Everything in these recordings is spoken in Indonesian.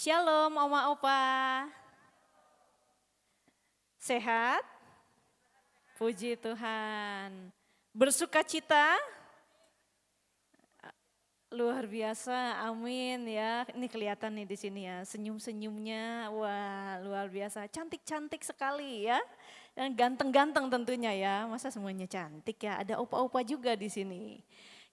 Shalom Oma Opa. Sehat? Puji Tuhan. Bersukacita? Luar biasa, amin ya. Ini kelihatan nih di sini ya, senyum-senyumnya, wah luar biasa. Cantik-cantik sekali ya. Dan ganteng-ganteng tentunya ya. Masa semuanya cantik ya? Ada opa-opa juga di sini.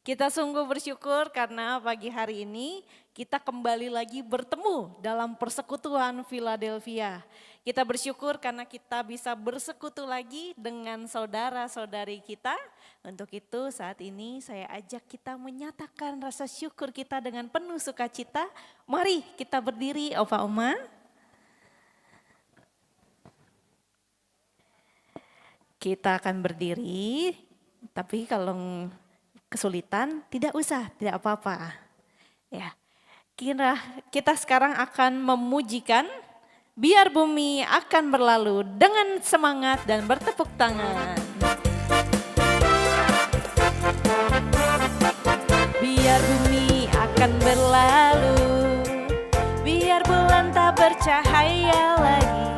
Kita sungguh bersyukur karena pagi hari ini kita kembali lagi bertemu dalam persekutuan Philadelphia. Kita bersyukur karena kita bisa bersekutu lagi dengan saudara-saudari kita. Untuk itu saat ini saya ajak kita menyatakan rasa syukur kita dengan penuh sukacita. Mari kita berdiri Opa Oma. Kita akan berdiri, tapi kalau kesulitan tidak usah, tidak apa-apa. Ya, kita sekarang akan memujikan biar bumi akan berlalu dengan semangat dan bertepuk tangan. Biar bumi akan berlalu, biar bulan tak bercahaya lagi,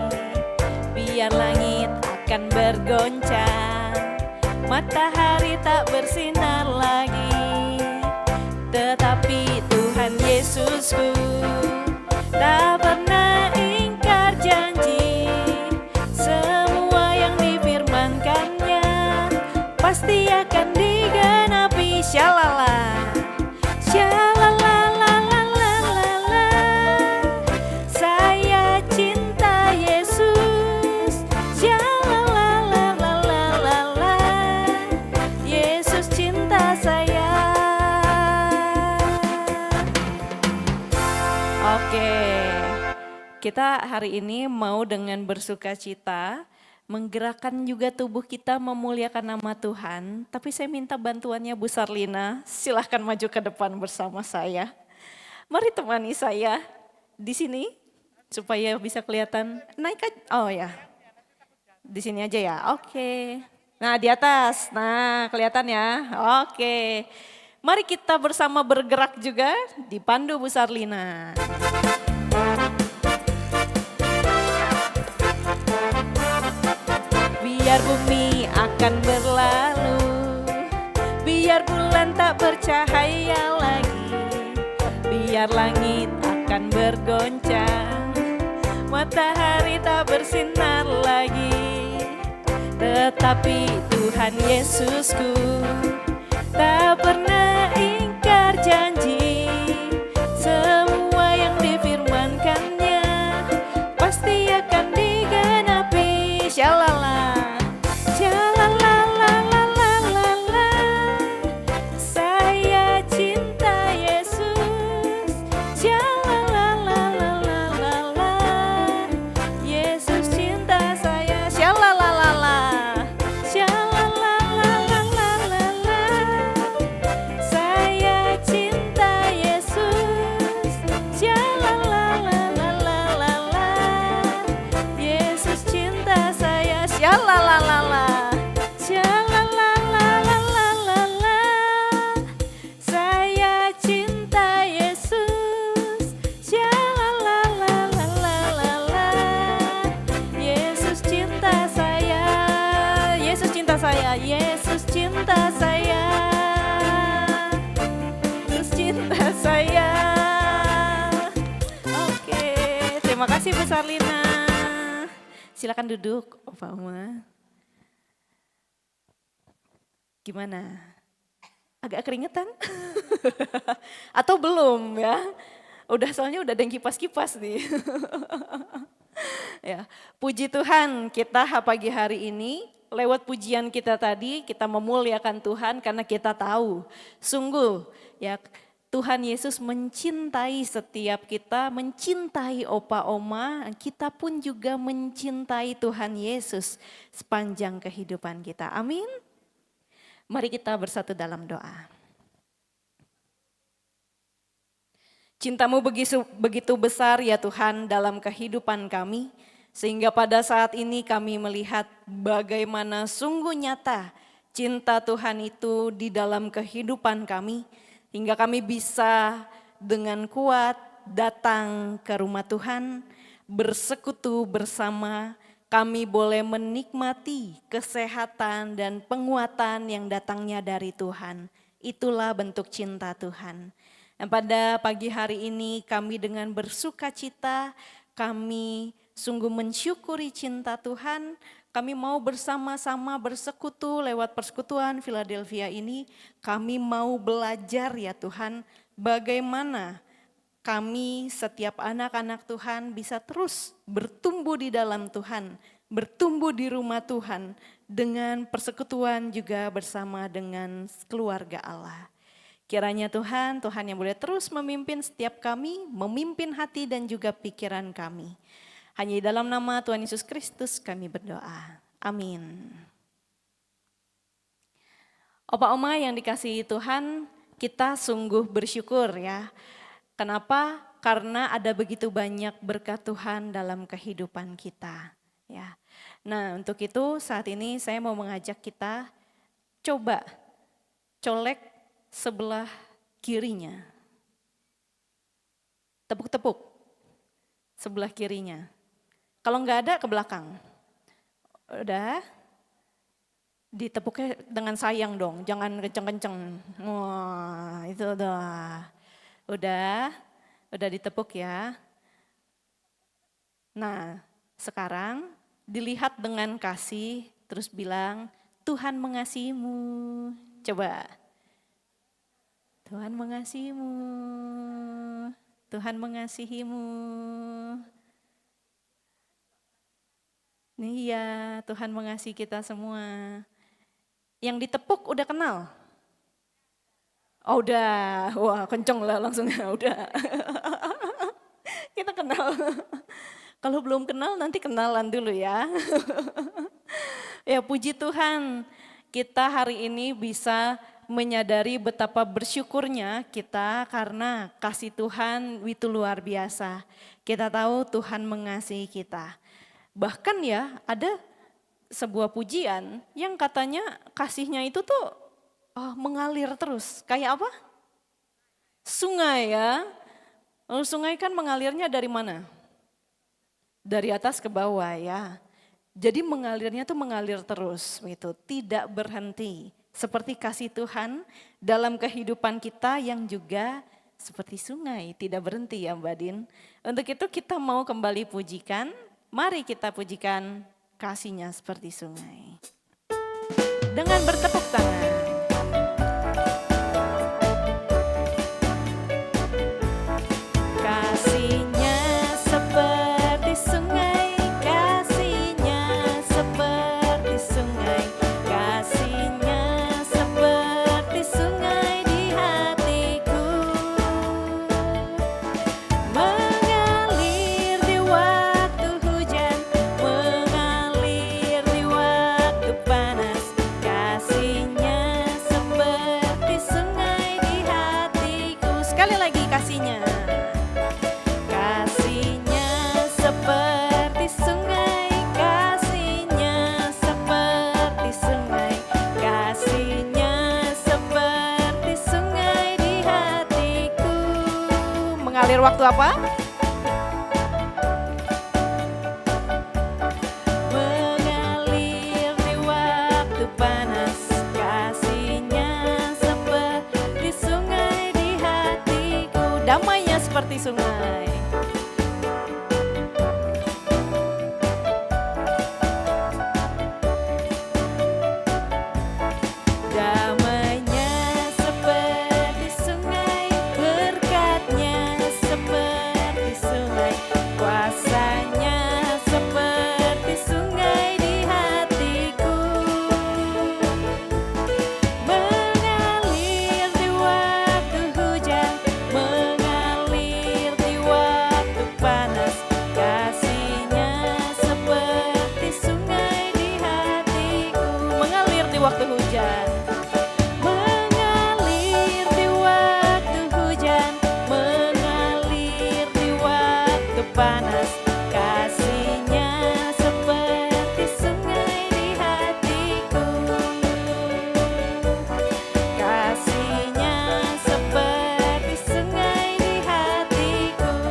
biar langit akan bergoncang, matahari tak bersinar lagi. Tetapi Tuhan Yesusku tak pernah ingkar janji, semua yang difirmankannya pasti akan digenapi. Shalala, shalalalalala, saya cinta Yesus. Shalalalalala, Yesus cinta saya. Oke, kita hari ini mau dengan bersukacita menggerakkan juga tubuh kita memuliakan nama Tuhan. Tapi saya minta bantuannya Bu Sarlina, silahkan maju ke depan bersama saya. Mari temani saya di sini supaya bisa kelihatan. Naik aja, oh ya, di sini aja ya, oke. Nah di atas, nah kelihatan ya, oke. Mari kita bersama bergerak juga, dipandu Bu Sarlina. Biar bumi akan berlalu, biar bulan tak bercahaya lagi, biar langit akan bergoncang, matahari tak bersinar lagi. Tetapi Tuhan Yesusku tak pernah ingkar janji, semua yang difirmankannya pasti akan digenapi. Shalala, shalalalalala, saya cinta Yesus. Shalalalalala, Yesus cinta saya. Shalalalala, shalalalalala, saya cinta Yesus. Shalalalalala, Yesus cinta saya. Shalalalala, shalalalalala, saya cinta Yesus. Shalalalalala, Yesus cinta saya. Yesus cinta saya. Yesus cinta saya. Yesus cinta saya. Oke, terima kasih Bu Sarlina. Silakan duduk, Opa Oma. Gimana? Agak keringetan? Atau belum ya? Soalnya udah ada yang kipas-kipas nih. Ya, puji Tuhan kita pagi hari ini lewat pujian kita tadi kita memuliakan Tuhan karena kita tahu sungguh ya Tuhan Yesus mencintai setiap kita, mencintai Opa Oma, kita pun juga mencintai Tuhan Yesus sepanjang kehidupan kita. Amin. Mari kita bersatu dalam doa. Cintamu begitu besar ya Tuhan dalam kehidupan kami, sehingga pada saat ini kami melihat bagaimana sungguh nyata cinta Tuhan itu di dalam kehidupan kami, hingga kami bisa dengan kuat datang ke rumah Tuhan, bersekutu bersama, kami boleh menikmati kesehatan dan penguatan yang datangnya dari Tuhan. Itulah bentuk cinta Tuhan. Dan pada pagi hari ini kami dengan bersuka cita, kami sungguh mensyukuri cinta Tuhan. Kami mau bersama-sama bersekutu lewat persekutuan Philadelphia ini. Kami mau belajar ya Tuhan, bagaimana kami setiap anak-anak Tuhan bisa terus bertumbuh di dalam Tuhan, bertumbuh di rumah Tuhan dengan persekutuan juga bersama dengan keluarga Allah. Kiranya Tuhan yang boleh terus memimpin setiap kami, memimpin hati dan juga pikiran kami. Hanya di dalam nama Tuhan Yesus Kristus kami berdoa. Amin. Opa Oma yang dikasihi Tuhan, kita sungguh bersyukur ya. Kenapa? Karena ada begitu banyak berkat Tuhan dalam kehidupan kita. Ya. Nah untuk itu saat ini saya mau mengajak kita coba colek sebelah kirinya. Tepuk-tepuk sebelah kirinya. Kalau enggak ada ke belakang. Udah, ditepuknya dengan sayang dong, jangan kenceng-kenceng. Wah itu udah ditepuk ya. Nah sekarang dilihat dengan kasih, terus bilang Tuhan mengasihimu. Coba. Tuhan mengasihimu, Tuhan mengasihimu. Iya, Tuhan mengasihi kita semua. Yang ditepuk udah kenal? Oh udah, wah kenceng lah langsung udah. Kita kenal. Kalau belum kenal nanti kenalan dulu ya. Ya puji Tuhan, kita hari ini bisa menyadari betapa bersyukurnya kita karena kasih Tuhan itu luar biasa. Kita tahu Tuhan mengasihi kita. Bahkan ya ada sebuah pujian yang katanya kasihnya itu tuh mengalir terus. Kayak apa? Sungai ya. Lalu sungai kan mengalirnya dari mana? Dari atas ke bawah ya. Jadi mengalirnya tuh mengalir terus gitu, tidak berhenti. Seperti kasih Tuhan dalam kehidupan kita yang juga seperti sungai, tidak berhenti ya Mbak Din. Untuk itu kita mau kembali pujikan. Mari kita pujikan kasihnya seperti sungai. Dengan bertepuk tangan. Kasihnya seperti sungai, kasihnya seperti sungai, kasihnya seperti sungai di hatiku. Mengalir di waktu hujan, mengalir di waktu panas, kasihnya seperti sungai di hatiku. Sekali lagi kasihnya. Kasihnya seperti sungai, kasihnya seperti sungai, kasihnya seperti sungai di hatiku. Mengalir waktu apa? Mengalir di waktu panas, kasihnya seperti sungai di hatiku. Damainya seperti sungai. Damainya seperti sungai, berkatnya seperti sungai, kuasanya seperti sungai di hatiku. Mengalir di waktu hujan, mengalir di waktu panas, kasihnya seperti sungai di hatiku. Mengalir di waktu hujan. Mengalir di waktu hujan, mengalir di waktu panas, kasihnya seperti sungai di hatiku. Kasihnya seperti sungai di hatiku.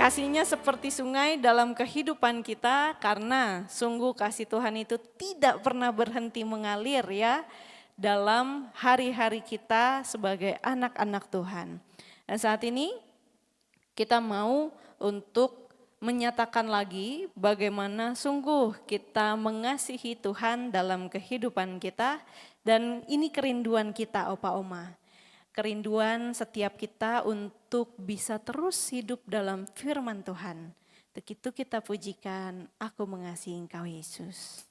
Kasihnya seperti sungai dalam kehidupan kita karena sungguh kasih Tuhan itu tidak pernah berhenti mengalir ya dalam hari-hari kita sebagai anak-anak Tuhan. Dan saat ini kita mau untuk menyatakan lagi bagaimana sungguh kita mengasihi Tuhan dalam kehidupan kita dan ini kerinduan kita Opa Oma. Kerinduan setiap kita untuk bisa terus hidup dalam firman Tuhan. Untuk itu kita pujikan, aku mengasihi Engkau Yesus.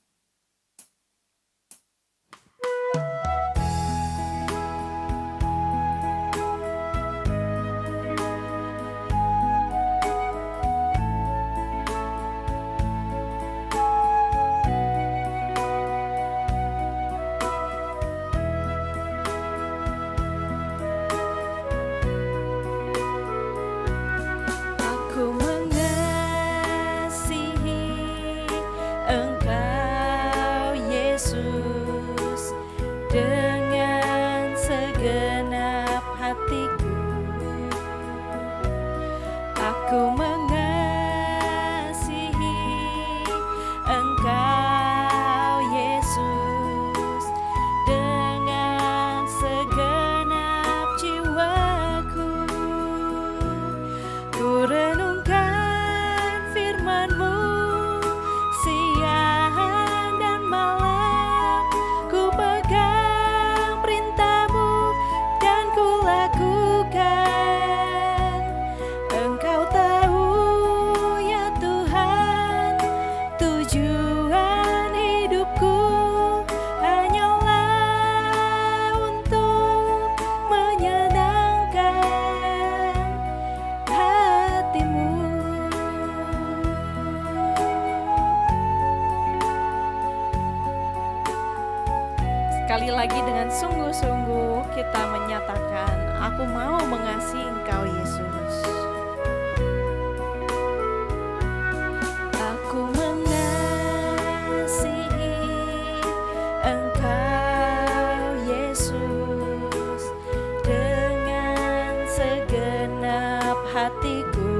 Sekali lagi dengan sungguh-sungguh kita menyatakan, aku mau mengasihi Engkau Yesus. Aku mengasihi Engkau Yesus dengan segenap hatiku.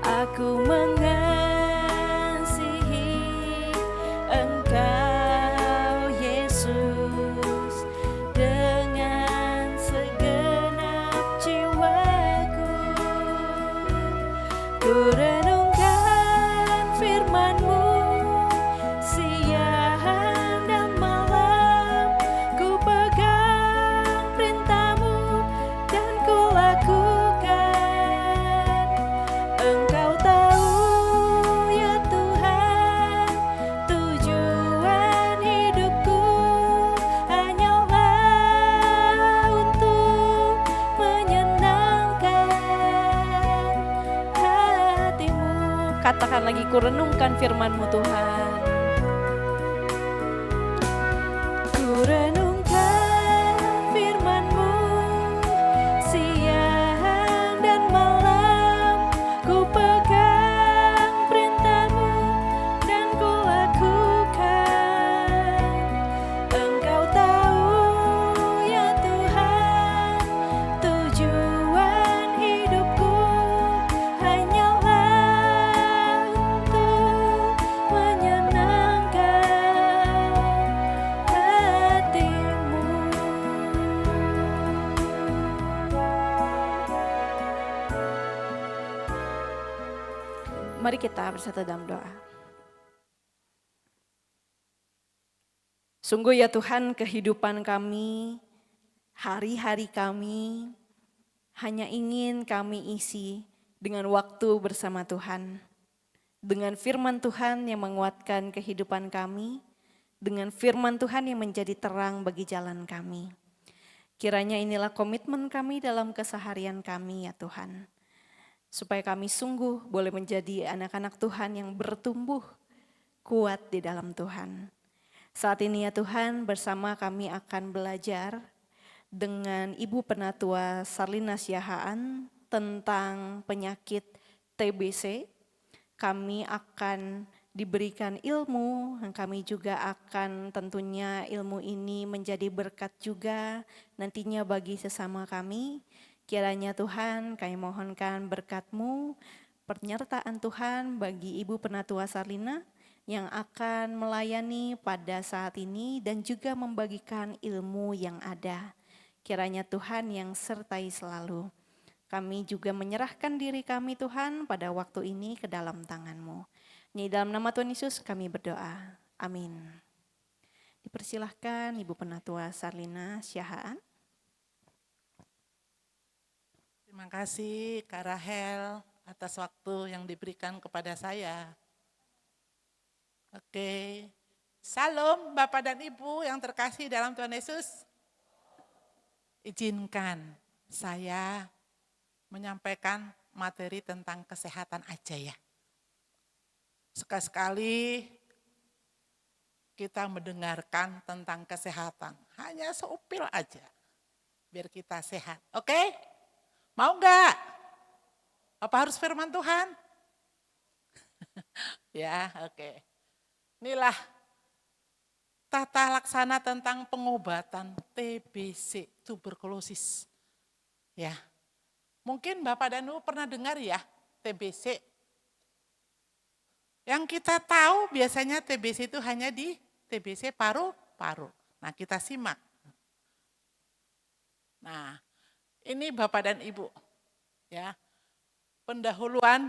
Aku mengasihi Engkau renungkan firman-Mu siang dan malam, ku pegang perintah-Mu dan ku lakukan. Engkau tahu ya Tuhan, tujuan hidupku hanyalah untuk menyenangkan. Katakan lagi, ku renungkan firman-Mu Tuhan. Ku renungkan firman-Mu siang dan malam, ku pegang perintah-Mu dan ku lakukan. Engkau tahu ya Tuhan, tujuan hidupku hanyalah Mari kita bersatu dalam doa. Sungguh ya Tuhan, kehidupan kami, hari-hari kami, hanya ingin kami isi dengan waktu bersama Tuhan. Dengan firman Tuhan yang menguatkan kehidupan kami, dengan firman Tuhan yang menjadi terang bagi jalan kami. Kiranya inilah komitmen kami dalam keseharian kami ya Tuhan. Supaya kami sungguh boleh menjadi anak-anak Tuhan yang bertumbuh kuat di dalam Tuhan. Saat ini ya Tuhan, bersama kami akan belajar dengan Ibu Penatua Sarlina Siahaan tentang penyakit TBC. Kami akan diberikan ilmu, dan kami juga akan tentunya ilmu ini menjadi berkat juga nantinya bagi sesama kami. Kiranya Tuhan kami mohonkan berkat-Mu, penyertaan Tuhan bagi Ibu Penatua Sarlina yang akan melayani pada saat ini dan juga membagikan ilmu yang ada. Kiranya Tuhan yang sertai selalu. Kami juga menyerahkan diri kami Tuhan pada waktu ini ke dalam tangan-Mu. Di dalam nama Tuhan Yesus kami berdoa. Amin. Dipersilahkan Ibu Penatua Sarlina Syahaan. Terima kasih Kak Rahel atas waktu yang diberikan kepada saya. Oke, Salam Bapak dan Ibu yang terkasih dalam Tuhan Yesus. Izinkan saya menyampaikan materi tentang kesehatan aja ya. Sekali-sekali kita mendengarkan tentang kesehatan, hanya seupil aja, biar kita sehat. Oke? Mau enggak? Apa harus firman Tuhan? Ya, oke. Inilah tata laksana tentang pengobatan TBC, tuberkulosis. Ya, mungkin Bapak dan Ibu pernah dengar ya TBC. Yang kita tahu biasanya TBC itu hanya di TBC paru-paru. Nah, kita simak. Nah, ini Bapak dan Ibu, ya, pendahuluan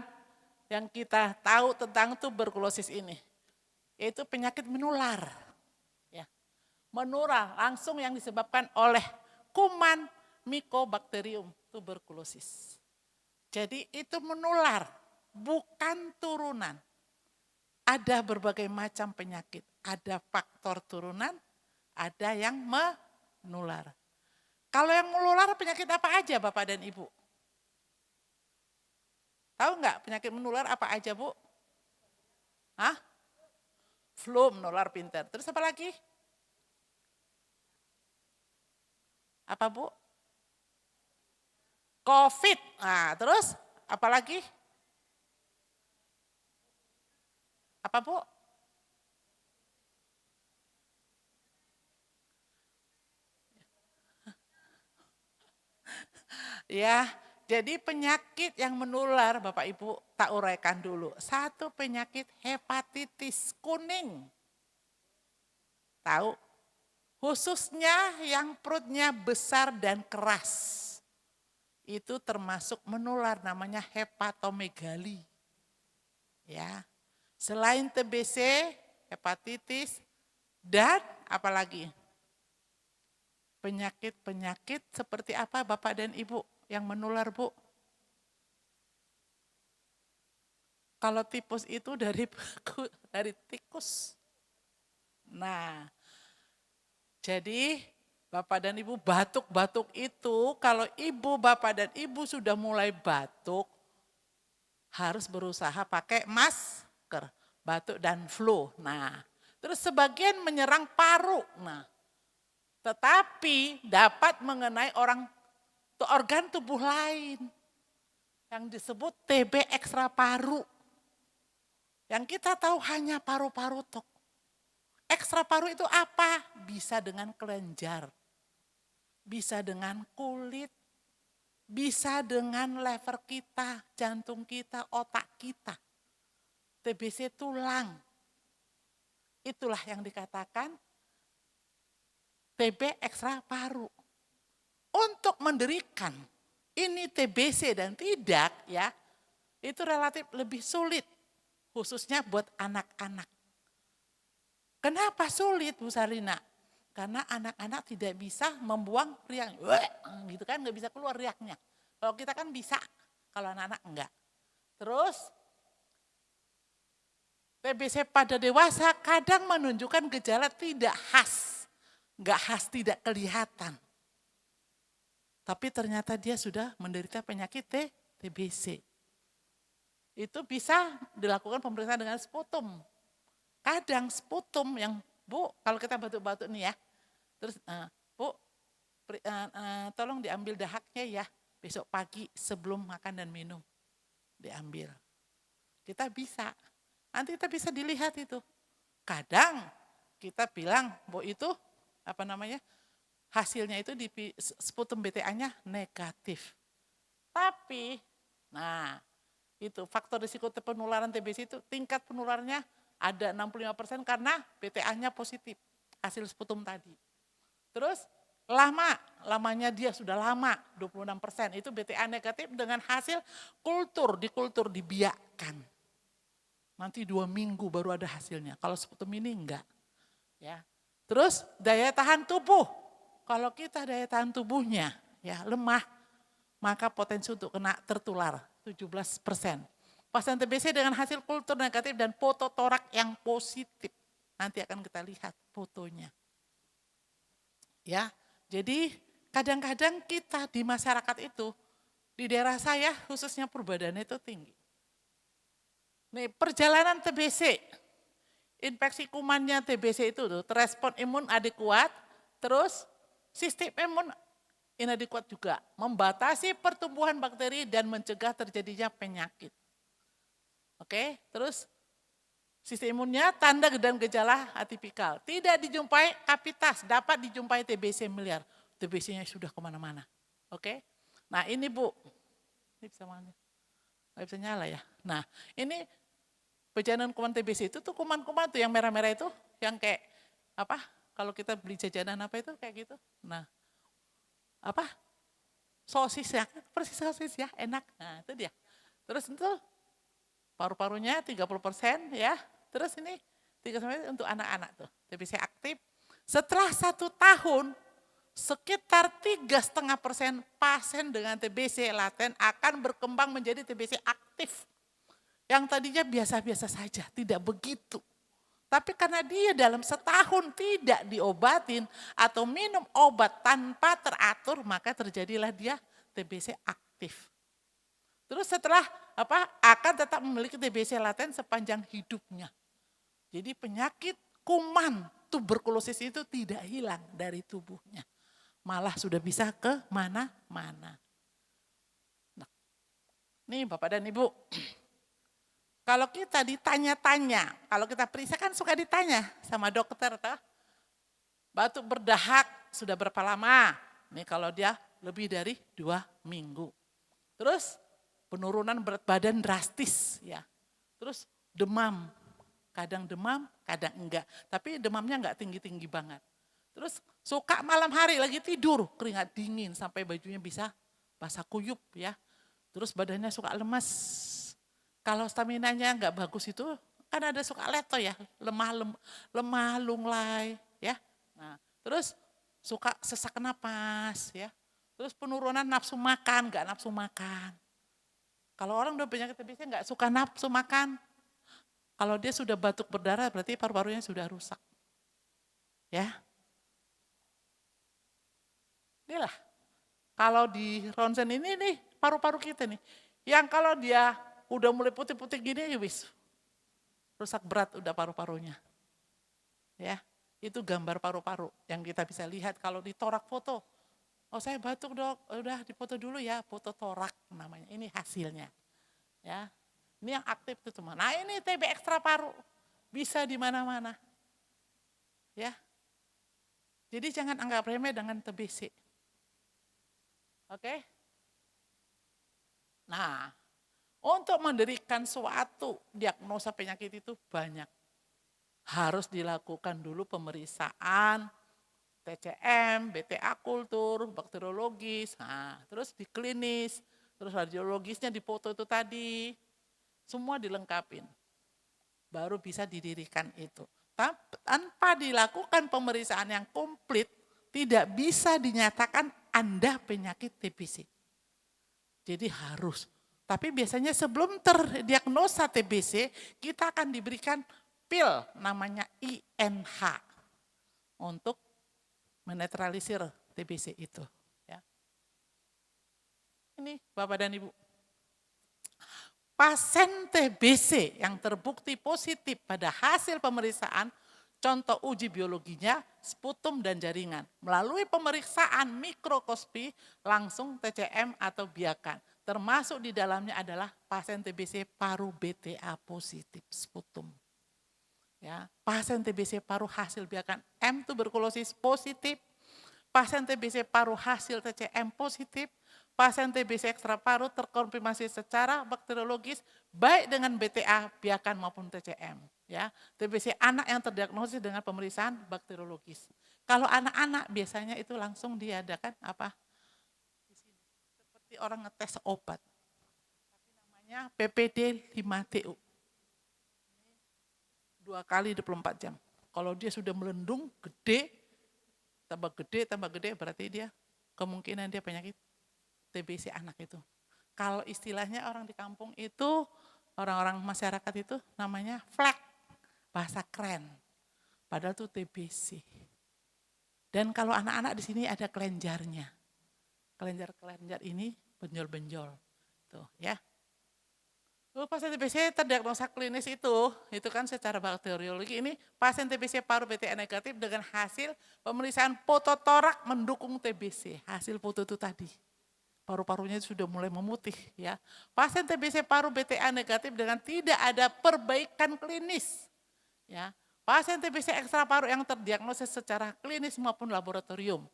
yang kita tahu tentang tuberkulosis ini, yaitu penyakit menular. Ya, menular langsung yang disebabkan oleh kuman Mycobacterium tuberculosis. Jadi itu menular, bukan turunan. Ada berbagai macam penyakit, ada faktor turunan, ada yang menular. Kalau yang menular penyakit apa aja Bapak dan Ibu? Tahu nggak penyakit menular apa aja Bu? Hah? Flu menular pintar. Terus apa lagi? Apa Bu? COVID. Nah, terus apa lagi? Apa Bu? Ya, jadi penyakit yang menular Bapak Ibu tak uraikan dulu. Satu penyakit hepatitis kuning. Tahu? Khususnya yang perutnya besar dan keras. Itu termasuk menular namanya hepatomegali. Ya. Selain TBC, hepatitis dan apalagi? Penyakit-penyakit seperti apa Bapak dan Ibu yang menular Bu? Kalau tipes itu dari tikus. Nah, jadi Bapak dan Ibu batuk-batuk itu kalau Ibu, Bapak dan Ibu sudah mulai batuk, harus berusaha pakai masker, batuk dan flu. Nah, terus sebagian menyerang paru. Nah, tetapi dapat mengenai organ tubuh lain yang disebut TB ekstra paru. Yang kita tahu hanya paru-paru tok. Ekstra paru itu apa? Bisa dengan kelenjar, bisa dengan kulit, bisa dengan lever kita, jantung kita, otak kita. TBC tulang. Itulah yang dikatakan TB ekstra paru. Untuk mendirikan ini TBC dan tidak ya, itu relatif lebih sulit. Khususnya buat anak-anak. Kenapa sulit Bu Sarina? Karena anak-anak tidak bisa membuang riak. Gitu kan, nggak bisa keluar riaknya. Kalau kita kan bisa, kalau anak-anak enggak. Terus TBC pada dewasa kadang menunjukkan gejala tidak khas. Enggak khas, tidak kelihatan. Tapi ternyata dia sudah menderita penyakit TBC. Itu bisa dilakukan pemeriksaan dengan sputum. Kadang sputum yang, Bu, kalau kita batuk-batuk nih ya, terus Bu, tolong diambil dahaknya ya, besok pagi sebelum makan dan minum. Diambil. Kita bisa, nanti kita bisa dilihat itu. Kadang kita bilang, Bu itu, hasilnya itu di sputum BTA-nya negatif. Tapi, nah itu faktor risiko penularan TBC itu tingkat penularannya ada 65% karena BTA-nya positif, hasil sputum tadi. Terus lamanya dia sudah lama 26%, itu BTA negatif dengan hasil kultur dibiakkan. Nanti 2 minggu baru ada hasilnya, kalau sputum ini enggak. Ya. Terus daya tahan tubuh, kalau kita daya tahan tubuhnya ya lemah, maka potensi untuk kena tertular 17%. Pasien TBC dengan hasil kultur negatif dan foto torak yang positif. Nanti akan kita lihat fotonya. Ya, jadi kadang-kadang kita di masyarakat itu, di daerah saya khususnya Purbadannya itu tinggi. Nih perjalanan TBC, infeksi kumannya TBC itu tuh, respon imun adekuat, terus sistem imun inadekuat juga, membatasi pertumbuhan bakteri dan mencegah terjadinya penyakit. Oke, terus sistem imunnya tanda dan gejala atipikal. Tidak dijumpai kapitas, dapat dijumpai TBC miliar. TBC-nya sudah kemana-mana. Oke, nah ini Bu, ini bisa mana? Nggak bisa nyala ya. Nah ini jajanan kuman TBC itu tuh kuman-kuman tuh yang merah-merah itu, yang kayak apa? Kalau kita beli jajanan apa itu kayak gitu. Nah, apa? Sosis ya, persis sosis ya, enak. Nah itu dia. Terus itu paru-parunya 30% ya. Terus ini 3% untuk anak-anak tuh, TBC aktif. Setelah 1 tahun, sekitar 3,5% pasien dengan TBC laten akan berkembang menjadi TBC aktif. Yang tadinya biasa-biasa saja, tidak begitu. Tapi karena dia dalam setahun tidak diobatin atau minum obat tanpa teratur, maka terjadilah dia TBC aktif. Terus setelah akan tetap memiliki TBC laten sepanjang hidupnya. Jadi penyakit kuman tuberkulosis itu tidak hilang dari tubuhnya. Malah sudah bisa ke mana-mana. Nah, nih Bapak dan Ibu, kalau kita ditanya-tanya, kalau kita periksa kan suka ditanya sama dokter, toh, batuk berdahak sudah berapa lama? Nih kalau dia lebih dari 2 minggu. Terus penurunan berat badan drastis ya. Terus demam, kadang enggak. Tapi demamnya enggak tinggi-tinggi banget. Terus suka malam hari lagi tidur, keringat dingin sampai bajunya bisa basah kuyup ya. Terus badannya suka lemas. Kalau staminanya enggak bagus itu kan ada suka leto ya, lemah lunglai ya. Nah, terus suka sesak napas ya. Terus penurunan nafsu makan, enggak nafsu makan. Kalau orang udah penyakit TBC enggak suka nafsu makan. Kalau dia sudah batuk berdarah berarti paru-parunya sudah rusak. Ya. Inilah. Kalau di ronsen ini nih paru-paru kita nih. Yang kalau dia udah mulai putih-putih gini ya wis. Rusak berat udah paru-parunya. Ya, itu gambar paru-paru yang kita bisa lihat kalau di torak foto. Oh saya batuk dok, udah dipoto dulu ya, foto torak namanya. Ini hasilnya. Ya, ini yang aktif itu semua. Nah ini TB ekstra paru, bisa di mana-mana. Ya, jadi jangan anggap remeh dengan TBC. Oke? Nah, untuk mendirikan suatu diagnosa penyakit itu banyak. Harus dilakukan dulu pemeriksaan TCM, BTA kultur, bakteriologis, nah, terus di klinis, terus radiologisnya di foto itu tadi, semua dilengkapin. Baru bisa didirikan itu. Tanpa dilakukan pemeriksaan yang komplit, tidak bisa dinyatakan Anda penyakit TBC. Jadi harus. Tapi biasanya sebelum terdiagnosa TBC, kita akan diberikan pil namanya INH untuk menetralisir TBC itu. Ya. Ini Bapak dan Ibu. Pasien TBC yang terbukti positif pada hasil pemeriksaan, contoh uji biologinya, sputum dan jaringan. Melalui pemeriksaan mikroskopi langsung TCM atau biakan. Termasuk di dalamnya adalah pasien TBC paru BTA positif sputum. Ya, pasien TBC paru hasil biakan M tuberkulosis positif, pasien TBC paru hasil TCM positif, pasien TBC ekstra parut terkonfirmasi secara bakteriologis baik dengan BTA, biakan maupun TCM. Ya, TBC anak yang terdiagnosis dengan pemeriksaan bakteriologis. Kalau anak-anak biasanya itu langsung diadakan apa? Seperti orang ngetes obat. Namanya PPD 5TU. 2 kali 24 jam. Kalau dia sudah melendung, tambah gede berarti dia kemungkinan dia penyakit TBC anak itu. Kalau istilahnya orang di kampung itu, orang-orang masyarakat itu namanya flek, bahasa keren. Padahal itu TBC. Dan kalau anak-anak di sini ada kelenjarnya. Kelenjar-kelenjar ini benjol-benjol. Tuh ya. Pasien TBC terdiagnosa klinis itu kan secara bakteriologi ini pasien TBC paru BTA negatif dengan hasil pemeriksaan fototorak mendukung TBC. Hasil foto itu tadi. Paru-parunya sudah mulai memutih ya. Pasien TBC paru BTA negatif dengan tidak ada perbaikan klinis. Ya. Pasien TBC ekstra paru yang terdiagnosa secara klinis maupun laboratorium.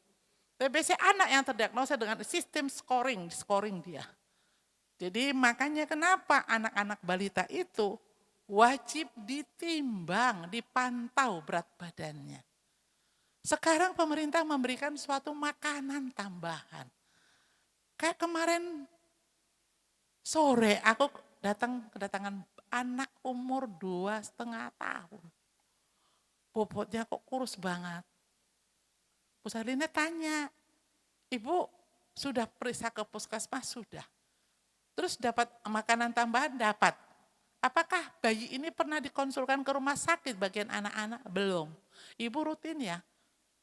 TBC anak yang terdiagnosa dengan sistem scoring dia. Jadi makanya kenapa anak-anak balita itu wajib ditimbang, dipantau berat badannya. Sekarang pemerintah memberikan suatu makanan tambahan. Kayak kemarin sore aku kedatangan anak umur 2,5 tahun. Bobotnya kok kurus banget. Bu Sarlina tanya, Ibu sudah periksa ke puskesmas? Sudah. Terus dapat makanan tambahan? Dapat. Apakah bayi ini pernah dikonsulkan ke rumah sakit bagian anak-anak? Belum. Ibu rutin ya,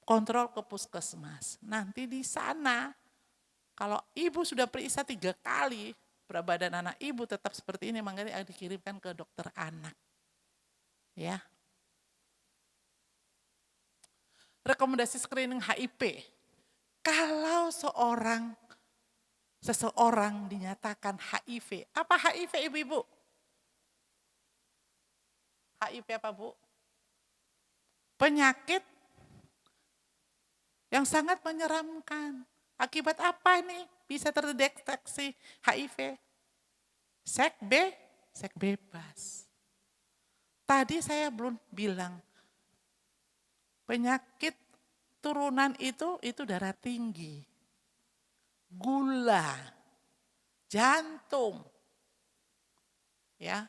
kontrol ke puskesmas. Nanti di sana, kalau ibu sudah periksa 3 kali, berat badan anak ibu tetap seperti ini, makanya dikirimkan ke dokter anak. Ya. Rekomendasi screening HIV. Kalau seseorang dinyatakan HIV. Apa HIV ibu-ibu? HIV apa bu? Penyakit yang sangat menyeramkan. Akibat apa ini bisa terdeteksi HIV? Seks bebas. Tadi saya belum bilang, penyakit turunan itu darah tinggi, gula, jantung, ya,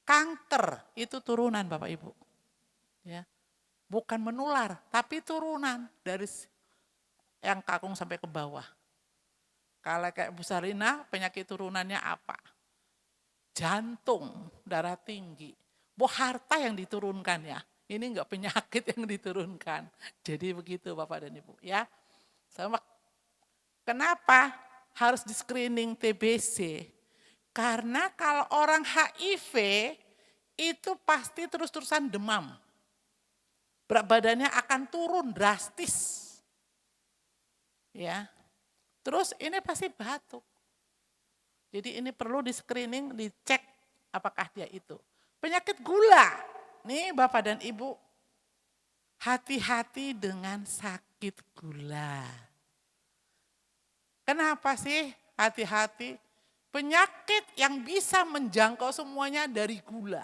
kanker itu turunan Bapak Ibu, ya, bukan menular, tapi turunan dari yang kakung sampai ke bawah. Kalau kayak Bu Sarina, penyakit turunannya apa? Jantung, darah tinggi, harta yang diturunkan ya. Ini enggak penyakit yang diturunkan. Jadi begitu Bapak dan Ibu ya. Sama. Kenapa harus di screening TBC? Karena kalau orang HIV itu pasti terus-terusan demam. Berat badannya akan turun drastis. Ya. Terus ini pasti batuk. Jadi ini perlu di screening, dicek apakah dia itu. Penyakit gula. Nih Bapak dan Ibu, hati-hati dengan sakit gula. Kenapa sih hati-hati? Penyakit yang bisa menjangkau semuanya dari gula.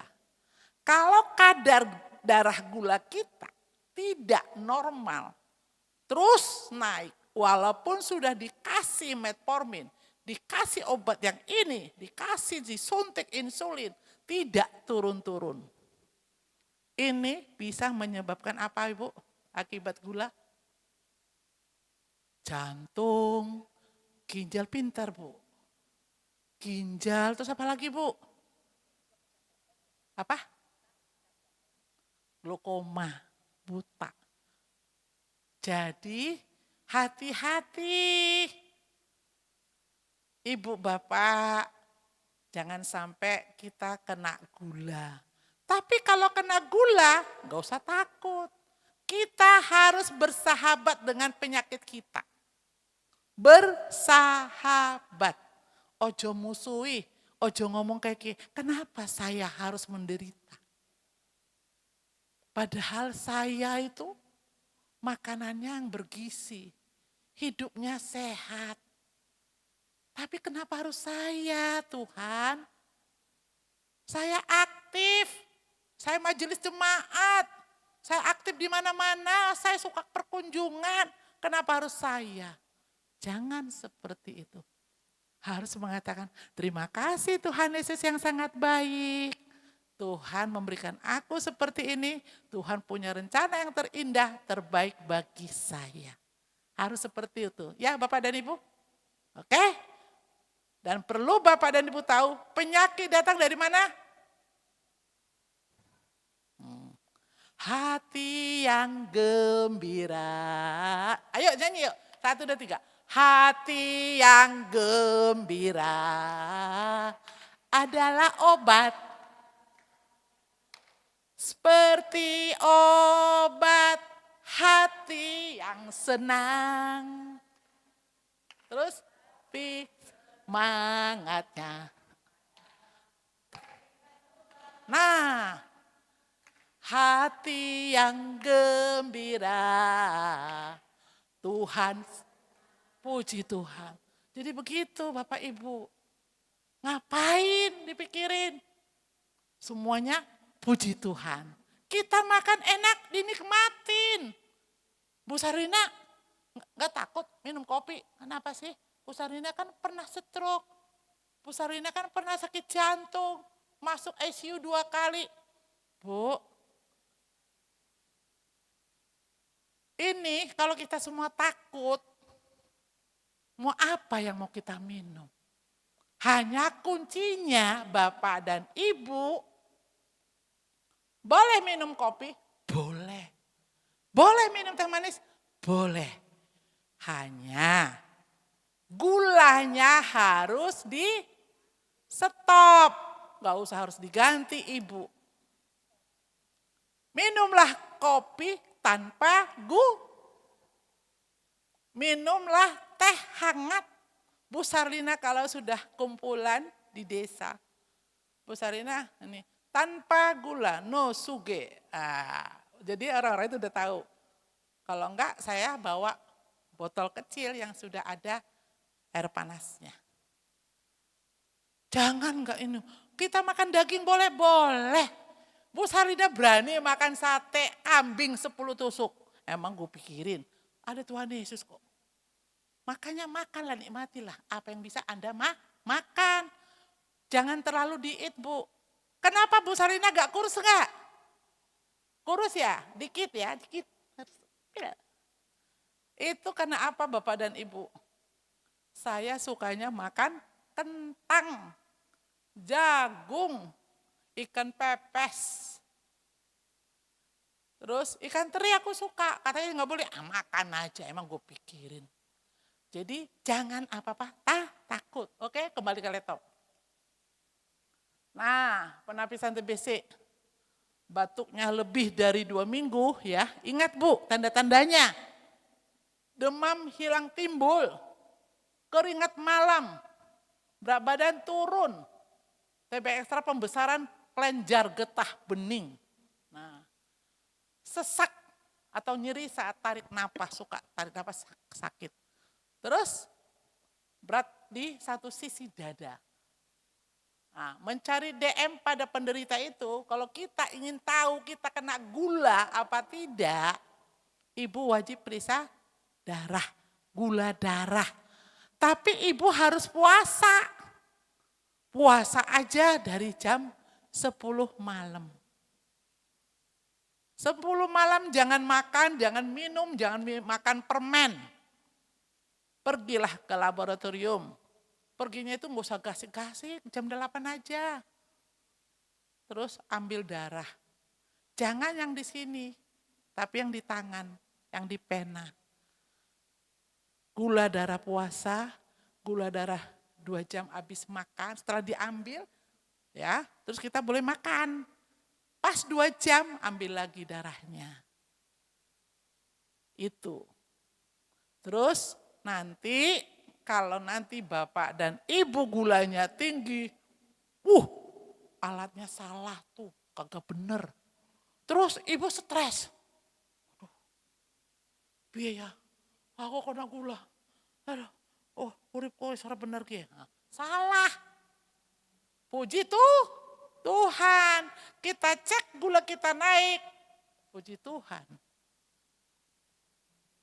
Kalau kadar darah gula kita tidak normal, terus naik, walaupun sudah dikasih metformin, dikasih obat yang ini, dikasih disuntik insulin, tidak turun-turun. Ini bisa menyebabkan apa Ibu? Akibat gula? Jantung, ginjal, pintar Bu. Ginjal, terus apa lagi Bu? Apa? Glukoma, buta. Jadi hati-hati. Ibu bapak, jangan sampai kita kena gula. Tapi kalau kena gula, gak usah takut. Kita harus bersahabat dengan penyakit kita. Bersahabat. Ojo musuhi, ojo ngomong kayak gini, kenapa saya harus menderita? Padahal saya itu makanannya yang bergizi, hidupnya sehat. Tapi kenapa harus saya Tuhan? Saya aktif, saya majelis jemaat, saya aktif di mana-mana, saya suka perkunjungan. Kenapa harus saya? Jangan seperti itu. Harus mengatakan, terima kasih Tuhan Yesus yang sangat baik. Tuhan memberikan aku seperti ini, Tuhan punya rencana yang terindah, terbaik bagi saya. Harus seperti itu. Ya Bapak dan Ibu? Oke? Dan perlu Bapak dan Ibu tahu, penyakit datang dari mana? Hati yang gembira. Ayo nyanyi yuk. 1, 2, 3. Hati yang gembira adalah obat. Seperti obat hati yang senang. Terus semangatnya. Nah, hati yang gembira. Tuhan, puji Tuhan. Jadi begitu Bapak Ibu. Ngapain dipikirin? Semuanya puji Tuhan. Kita makan enak dinikmatin. Bu Sarina nggak takut minum kopi. Kenapa sih? Bu Sarina kan pernah stroke. Bu Sarina kan pernah sakit jantung. Masuk ICU 2 kali. Bu, ini kalau kita semua takut, mau apa yang mau kita minum? Hanya kuncinya Bapak dan Ibu, boleh minum kopi? Boleh. Boleh minum teh manis? Boleh. Hanya gulanya harus di stop. Gak usah harus diganti Ibu. Minumlah kopi tanpa minumlah teh hangat. Bu Sarlina kalau sudah kumpulan di desa. Bu Sarlina ini tanpa gula, no suge. Jadi orang-orang itu udah tahu. Kalau enggak saya bawa botol kecil yang sudah ada air panasnya. Jangan enggak ini. Kita makan daging boleh? Boleh. Bu Sarlina berani makan sate kambing 10 tusuk. Emang gue pikirin, ada Tuhan Yesus kok. Makanya makanlah, nikmatilah. Apa yang bisa Anda makan. Jangan terlalu diet Bu. Kenapa Bu Sarlina gak kurus enggak? Kurus ya? Dikit ya? Dikit. Itu karena apa Bapak dan Ibu? Saya sukanya makan kentang, jagung, ikan pepes. Terus ikan teri aku suka, katanya gak boleh, makan aja, emang gue pikirin. Jadi jangan apa-apa takut, oke kembali ke laptop. Nah penapisan TBC, batuknya lebih dari 2 minggu ya, ingat Bu tanda-tandanya. Demam hilang timbul, keringat malam, berat badan turun, TB ekstra pembesaran kelenjar getah bening. Nah, sesak atau nyeri saat tarik napas, suka tarik napas sakit. Terus berat di satu sisi dada. Nah, mencari DM pada penderita itu, kalau kita ingin tahu kita kena gula apa tidak, Ibu wajib periksa darah, gula darah. Tapi Ibu harus puasa. Puasa aja dari jam 10 malam. 10 malam jangan makan, jangan minum, jangan makan permen. Pergilah ke laboratorium. Perginya itu nggak usah gasik-gasik, jam 8 aja. Terus ambil darah. Jangan yang di sini, tapi yang di tangan, yang di pena. Gula darah puasa, gula darah 2 jam habis makan, setelah diambil, ya, terus kita boleh makan. Pas 2 jam ambil lagi darahnya. Itu. Terus nanti kalau nanti Bapak dan Ibu gulanya tinggi, alatnya salah tuh, kagak bener. Terus Ibu stres. Aduh, biaya, aku kena gula. Aduh, Oh, uripku wis ora bener ki. Salah. Puji Tuhan. Kita cek gula kita naik. Puji Tuhan.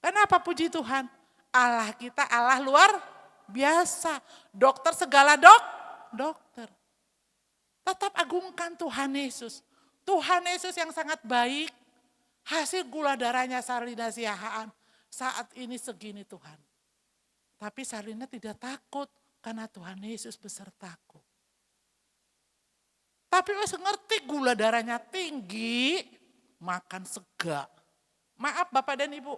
Kenapa puji Tuhan? Allah kita Allah luar biasa. Dokter segala dokter. Tetap agungkan Tuhan Yesus. Tuhan Yesus yang sangat baik. Hasil gula darahnya Sarlina Siahaan. Saat ini segini Tuhan. Tapi Sarlina tidak takut karena Tuhan Yesus besertaku. Tapi wes ngerti gula darahnya tinggi, makan sega. Maaf Bapak dan Ibu.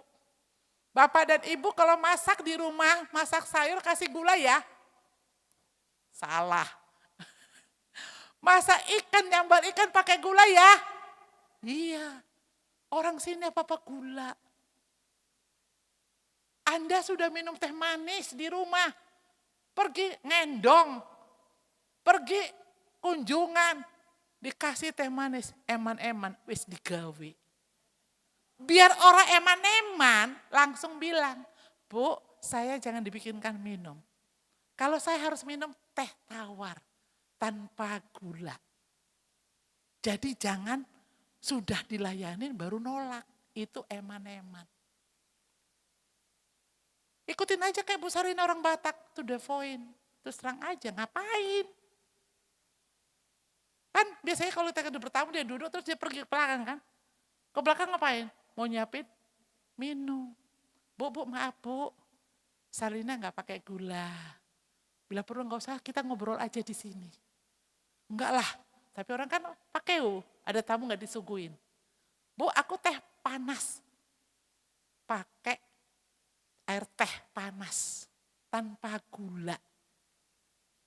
Bapak dan Ibu kalau masak di rumah, masak sayur kasih gula ya? Salah. Masak ikan, nyambar ikan pakai gula ya? Iya. Orang sini apa-apa gula. Anda sudah minum teh manis di rumah. Pergi ngendong. Pergi kunjungan. Dikasih teh manis. Eman-eman wis digawe. Biar orang eman-eman langsung bilang. Bu, saya jangan dibikinkan minum. Kalau saya harus minum teh tawar. Tanpa gula. Jadi jangan sudah dilayanin baru nolak. Itu eman-eman. Ikutin aja kayak Bu Sarina orang Batak. To the point. Terus terang aja ngapain. Kan biasanya kalau kita bertamu dia duduk terus dia pergi ke belakang kan. Ke belakang ngapain? Mau nyiapin minum. Bu maaf Bu. Sarina gak pakai gula. Bila perlu gak usah kita ngobrol aja di sini. Enggak lah. Tapi orang kan pakai ada tamu gak disuguhin. Bu aku teh panas. Pakai air teh panas tanpa gula.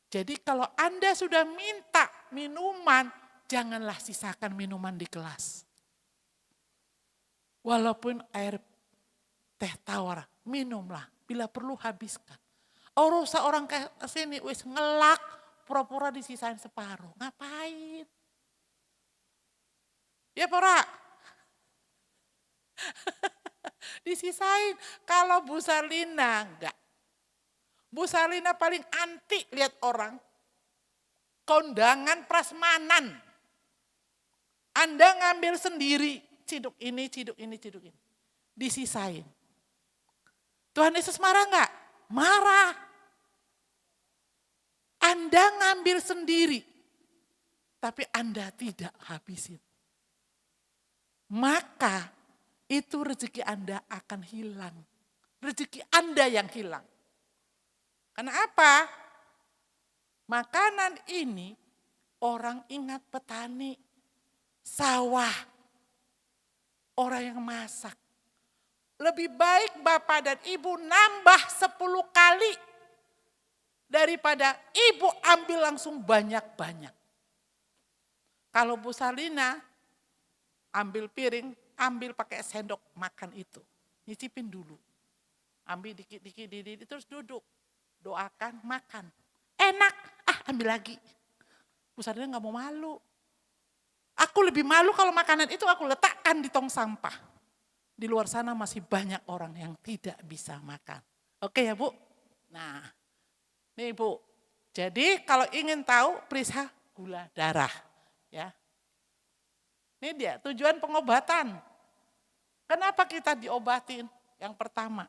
Jadi kalau Anda sudah minta minuman, janganlah sisakan minuman di gelas. Walaupun air teh tawar, minumlah. Bila perlu habiskan. Seorang ke sini wis ngelak, pura-pura disisain separuh. Ngapain? Ya pora. Disisain. Kalau Bu Sarlina enggak. Bu Sarlina paling anti lihat orang. Kondangan prasmanan. Anda ngambil sendiri. Ciduk ini. Disisain. Tuhan Yesus marah enggak? Marah. Anda ngambil sendiri. Tapi Anda tidak habisin. Maka itu rezeki Anda akan hilang. Rezeki Anda yang hilang. Karena apa? Makanan ini orang ingat petani, sawah, orang yang masak. Lebih baik Bapak dan Ibu nambah 10 kali daripada Ibu ambil langsung banyak-banyak. Kalau Bu Sarlina ambil piring, ambil pakai sendok makan itu. Nyicipin dulu. Ambil dikit-dikit terus duduk. Doakan, makan. Enak, ambil lagi. Bu Sarlina gak mau malu. Aku lebih malu kalau makanan itu aku letakkan di tong sampah. Di luar sana masih banyak orang yang tidak bisa makan. Oke ya Bu? Nah, nih Bu. Jadi kalau ingin tahu periksa gula darah. Ya. Ini dia tujuan pengobatan. Kenapa kita diobatin? Yang pertama,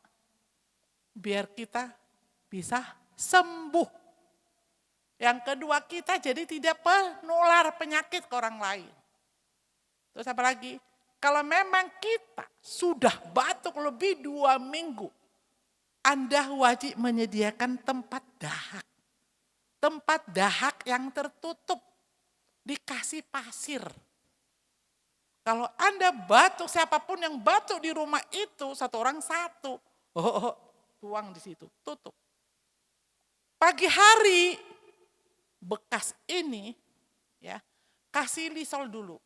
biar kita bisa sembuh. Yang kedua, kita jadi tidak penular penyakit ke orang lain. Terus apa lagi? Kalau memang kita sudah batuk lebih 2 minggu, Anda wajib menyediakan tempat dahak. Tempat dahak yang tertutup, dikasih pasir. Kalau Anda batuk, siapapun yang batuk di rumah itu, satu orang satu. Tuang di situ, tutup. Pagi hari, bekas ini, ya kasih lisol dulu.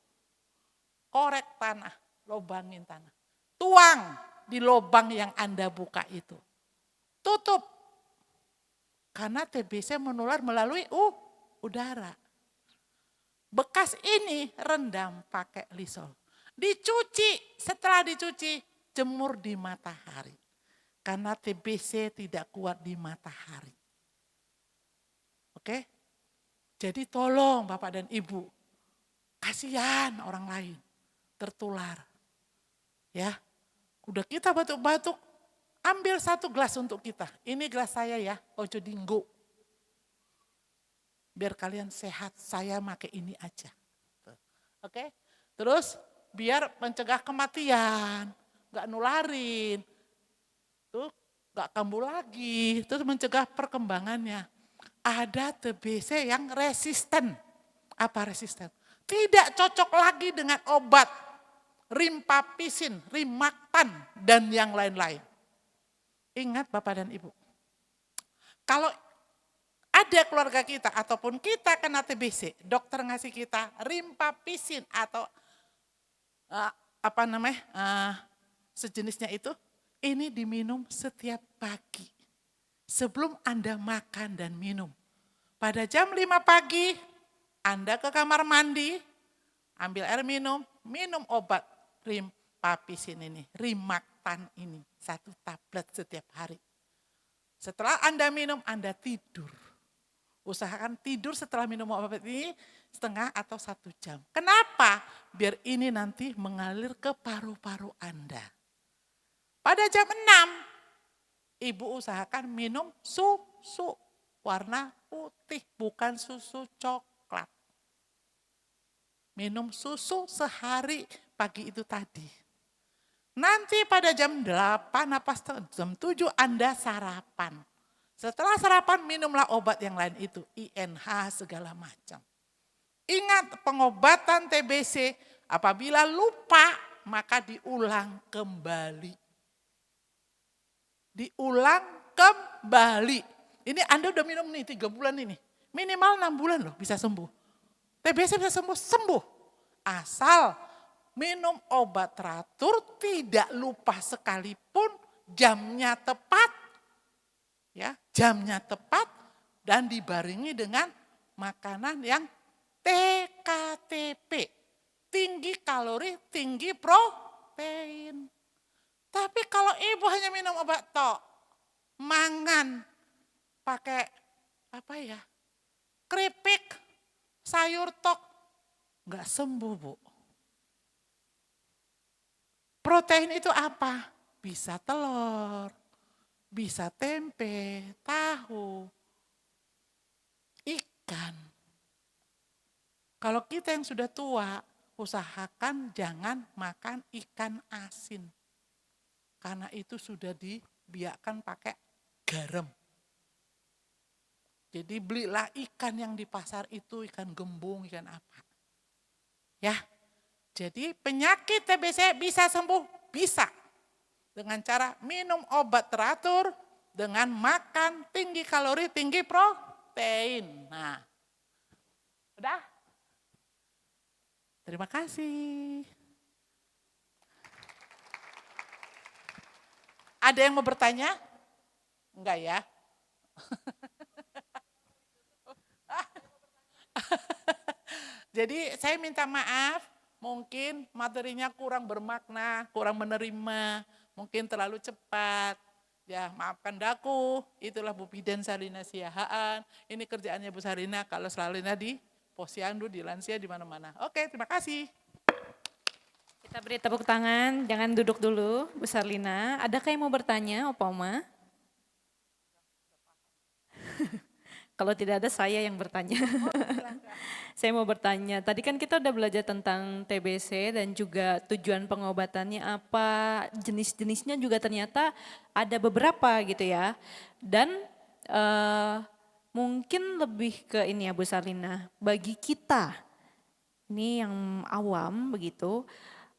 Korek tanah, lobangin tanah. Tuang di lobang yang Anda buka itu. Tutup. Karena TBC menular melalui udara. Bekas ini rendam pakai lisol. Dicuci, setelah dicuci, jemur di matahari. Karena TBC tidak kuat di matahari. Oke? Jadi tolong Bapak dan Ibu, kasihan orang lain tertular. Ya, udah kita batuk-batuk, ambil 1 gelas untuk kita. Ini gelas saya ya, ojo dinggo. Biar kalian sehat, saya pakai ini aja. Oke? Terus biar mencegah kematian, nggak nularin, tuh nggak kambuh lagi, terus mencegah perkembangannya. Ada TBC yang resisten. Apa resisten? Tidak cocok lagi dengan obat rimpapisin, rimaktan, dan yang lain-lain. Ingat Bapak dan Ibu, kalau ada keluarga kita ataupun kita kena TBC, dokter ngasih kita rimpapisin atau sejenisnya itu, ini diminum setiap pagi. Sebelum Anda makan dan minum. Pada jam 5 pagi, Anda ke kamar mandi, ambil air minum, minum obat rimpapisin ini, rimaktan ini, 1 tablet setiap hari. Setelah Anda minum, Anda tidur. Usahakan tidur setelah minum obat ini setengah atau 1 jam. Kenapa? Biar ini nanti mengalir ke paru-paru Anda. Pada jam 6, Ibu usahakan minum susu warna putih, bukan susu coklat. Minum susu sehari pagi itu tadi. Nanti pada jam 8 apa jam 7 Anda sarapan. Setelah sarapan minumlah obat yang lain itu, INH segala macam. Ingat pengobatan TBC apabila lupa maka diulang kembali. Diulang kembali. Ini Anda udah minum nih 3 bulan ini. Minimal 6 bulan loh bisa sembuh. TBC bisa sembuh. Asal minum obat teratur, tidak lupa sekalipun, jamnya tepat. Ya, jamnya tepat dan dibarengi dengan makanan yang TKTP. Tinggi kalori, tinggi protein. Tapi kalau ibu hanya minum obat tok, mangan, pakai keripik, sayur tok, nggak sembuh Bu. Protein itu apa? Bisa telur, bisa tempe, tahu, ikan. Kalau kita yang sudah tua, usahakan jangan makan ikan asin. Karena itu sudah dibiarkan pakai garam. Jadi belilah ikan yang di pasar itu, ikan gembung, ikan apa. Ya, jadi penyakit TBC bisa sembuh? Bisa. Dengan cara minum obat teratur, dengan makan tinggi kalori, tinggi protein. Nah, udah? Terima kasih. Ada yang mau bertanya? Enggak ya? Jadi saya minta maaf, mungkin materinya kurang bermakna, kurang menerima, mungkin terlalu cepat. Ya maafkan daku, itulah Bu Biden Sarina Siahaan. Ini kerjaannya Bu Sarina, kalau Sarina di Posyandu, di lansia, di mana-mana. Oke, terima kasih. Kita beri tepuk tangan, jangan duduk dulu Bu Sarlina. Adakah yang mau bertanya, Opa Oma? Kalau tidak ada saya yang bertanya. Saya mau bertanya, tadi kan kita udah belajar tentang TBC dan juga tujuan pengobatannya apa, jenis-jenisnya juga ternyata ada beberapa gitu ya. Dan mungkin lebih ke ini ya Bu Sarlina, bagi kita, ini yang awam begitu,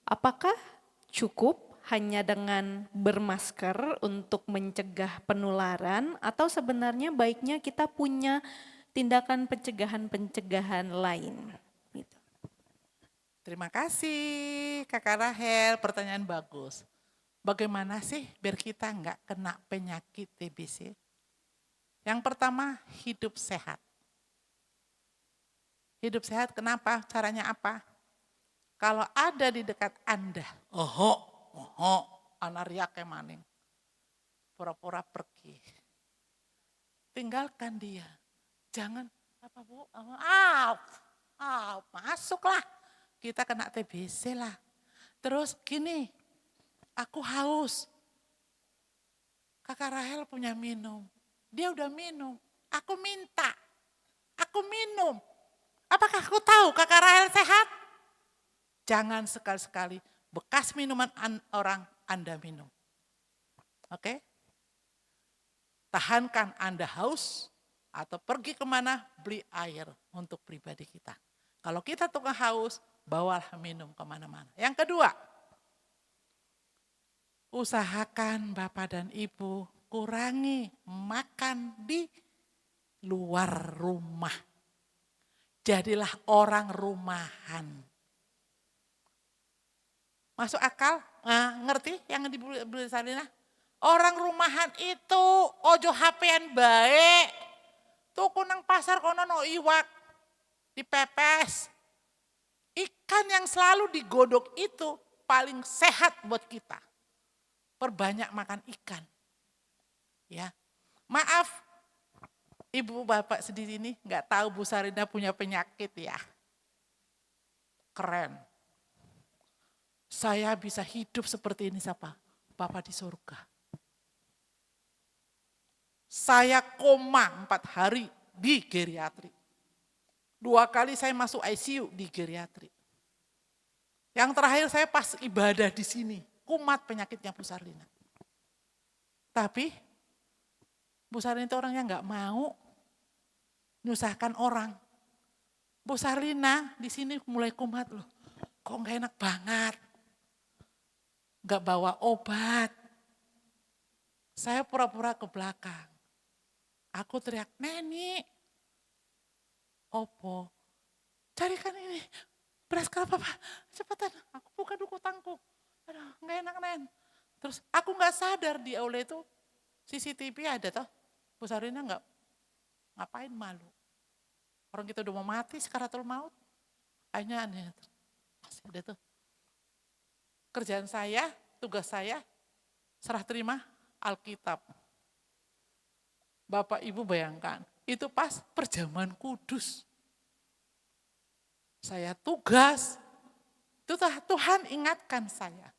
apakah cukup hanya dengan bermasker untuk mencegah penularan atau sebenarnya baiknya kita punya tindakan pencegahan-pencegahan lain? Gitu. Terima kasih Kakak Rahel, pertanyaan bagus. Bagaimana sih biar kita nggak kena penyakit TBC? Yang pertama, hidup sehat. Hidup sehat kenapa? Caranya apa? Kalau ada di dekat Anda, anak riak maning. pura-pura pergi. Tinggalkan dia. Jangan, apa Bu? Masuklah. Kita kena TBC lah. Terus gini, aku haus. Kakak Rahel punya minum. Dia udah minum. Aku minta. Aku minum. Apakah aku tahu kakak Rahel sehat? Jangan sekali-sekali bekas minuman orang Anda minum. Oke? Tahankan Anda haus atau pergi kemana beli air untuk pribadi kita. Kalau kita tukang haus, bawalah minum kemana-mana. Yang kedua, usahakan Bapak dan Ibu kurangi makan di luar rumah. Jadilah orang rumahan. Masuk akal? Ngerti yang di Bu Salina? Orang rumahan itu ojo HP-an baik. Tuku nang pasar kono no iwak dipepes. Ikan yang selalu digodok itu paling sehat buat kita. Perbanyak makan ikan. Ya. Maaf, Ibu Bapak sendiri ini nggak tahu Bu Sarina punya penyakit ya. Keren. Saya bisa hidup seperti ini siapa? Bapak di surga. Saya koma 4 hari di geriatri. 2 kali saya masuk ICU di geriatri. Yang terakhir saya pas ibadah di sini. Kumat penyakitnya Bu Sarlina. Tapi Bu Sarlina itu orangnya nggak mau nyusahkan orang. Bu Sarlina di sini mulai kumat loh. Kok nggak enak banget. Nggak bawa obat. Saya pura-pura ke belakang. Aku teriak, Neni, opo, carikan ini, beras kelapa Pak, cepetan, aku buka dulu tangku. Aduh, nggak enak Nen. Terus aku nggak sadar di aula itu CCTV ada toh, Bu Sarina nggak ngapain malu. Orang kita udah mau mati sekaratul maut, akhirnya aneh. Masih ada tuh. Kerjaan saya, tugas saya, serah terima Alkitab. Bapak Ibu bayangkan, itu pas perjamuan kudus. Saya tugas, itu Tuhan ingatkan saya.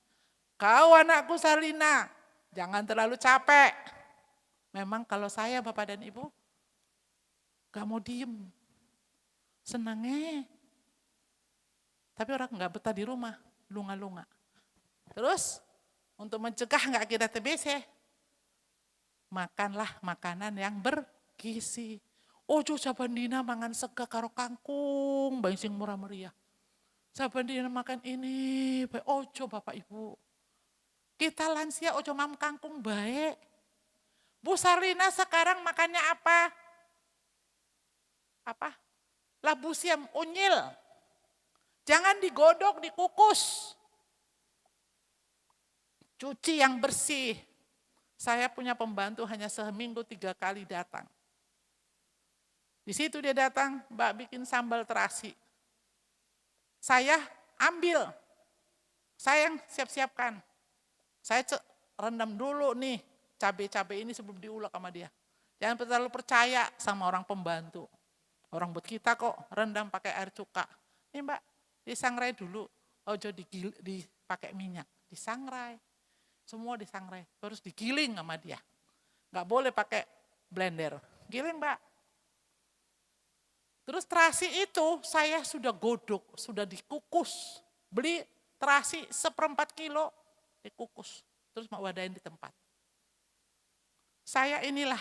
Kau anakku Sarlina, jangan terlalu capek. Memang kalau saya Bapak dan Ibu, gak mau diem. Senangnya. Tapi orang gak betah di rumah, lunga-lunga. Terus, untuk mencegah gak kita TBC, makanlah makanan yang bergizi. Ojo sabandina mangan sega karo kangkung, bae sing murah meriah. Sabandina makan ini, bae ojo Bapak Ibu. Kita lansia ojo mam kangkung baik. Bu Sarlina sekarang makannya apa? Apa? Labu siam unyil. Jangan digodok, dikukus. Cuci yang bersih. Saya punya pembantu hanya seminggu 3 kali datang. Di situ dia datang, Mbak bikin sambal terasi. Saya ambil, saya yang siap-siapkan. Saya rendam dulu nih cabai-cabai ini sebelum diulek sama dia. Jangan terlalu percaya sama orang pembantu. Orang buat kita kok rendam pakai air cuka. Ini Mbak, disangrai dulu, ojo dipakai minyak, disangrai. Semua disangrai, terus digiling sama dia. Nggak boleh pakai blender. Giling Mbak. Terus terasi itu saya sudah godok, sudah dikukus. Beli terasi 1/4 kilo, dikukus. Terus mau wadahin di tempat. Saya inilah,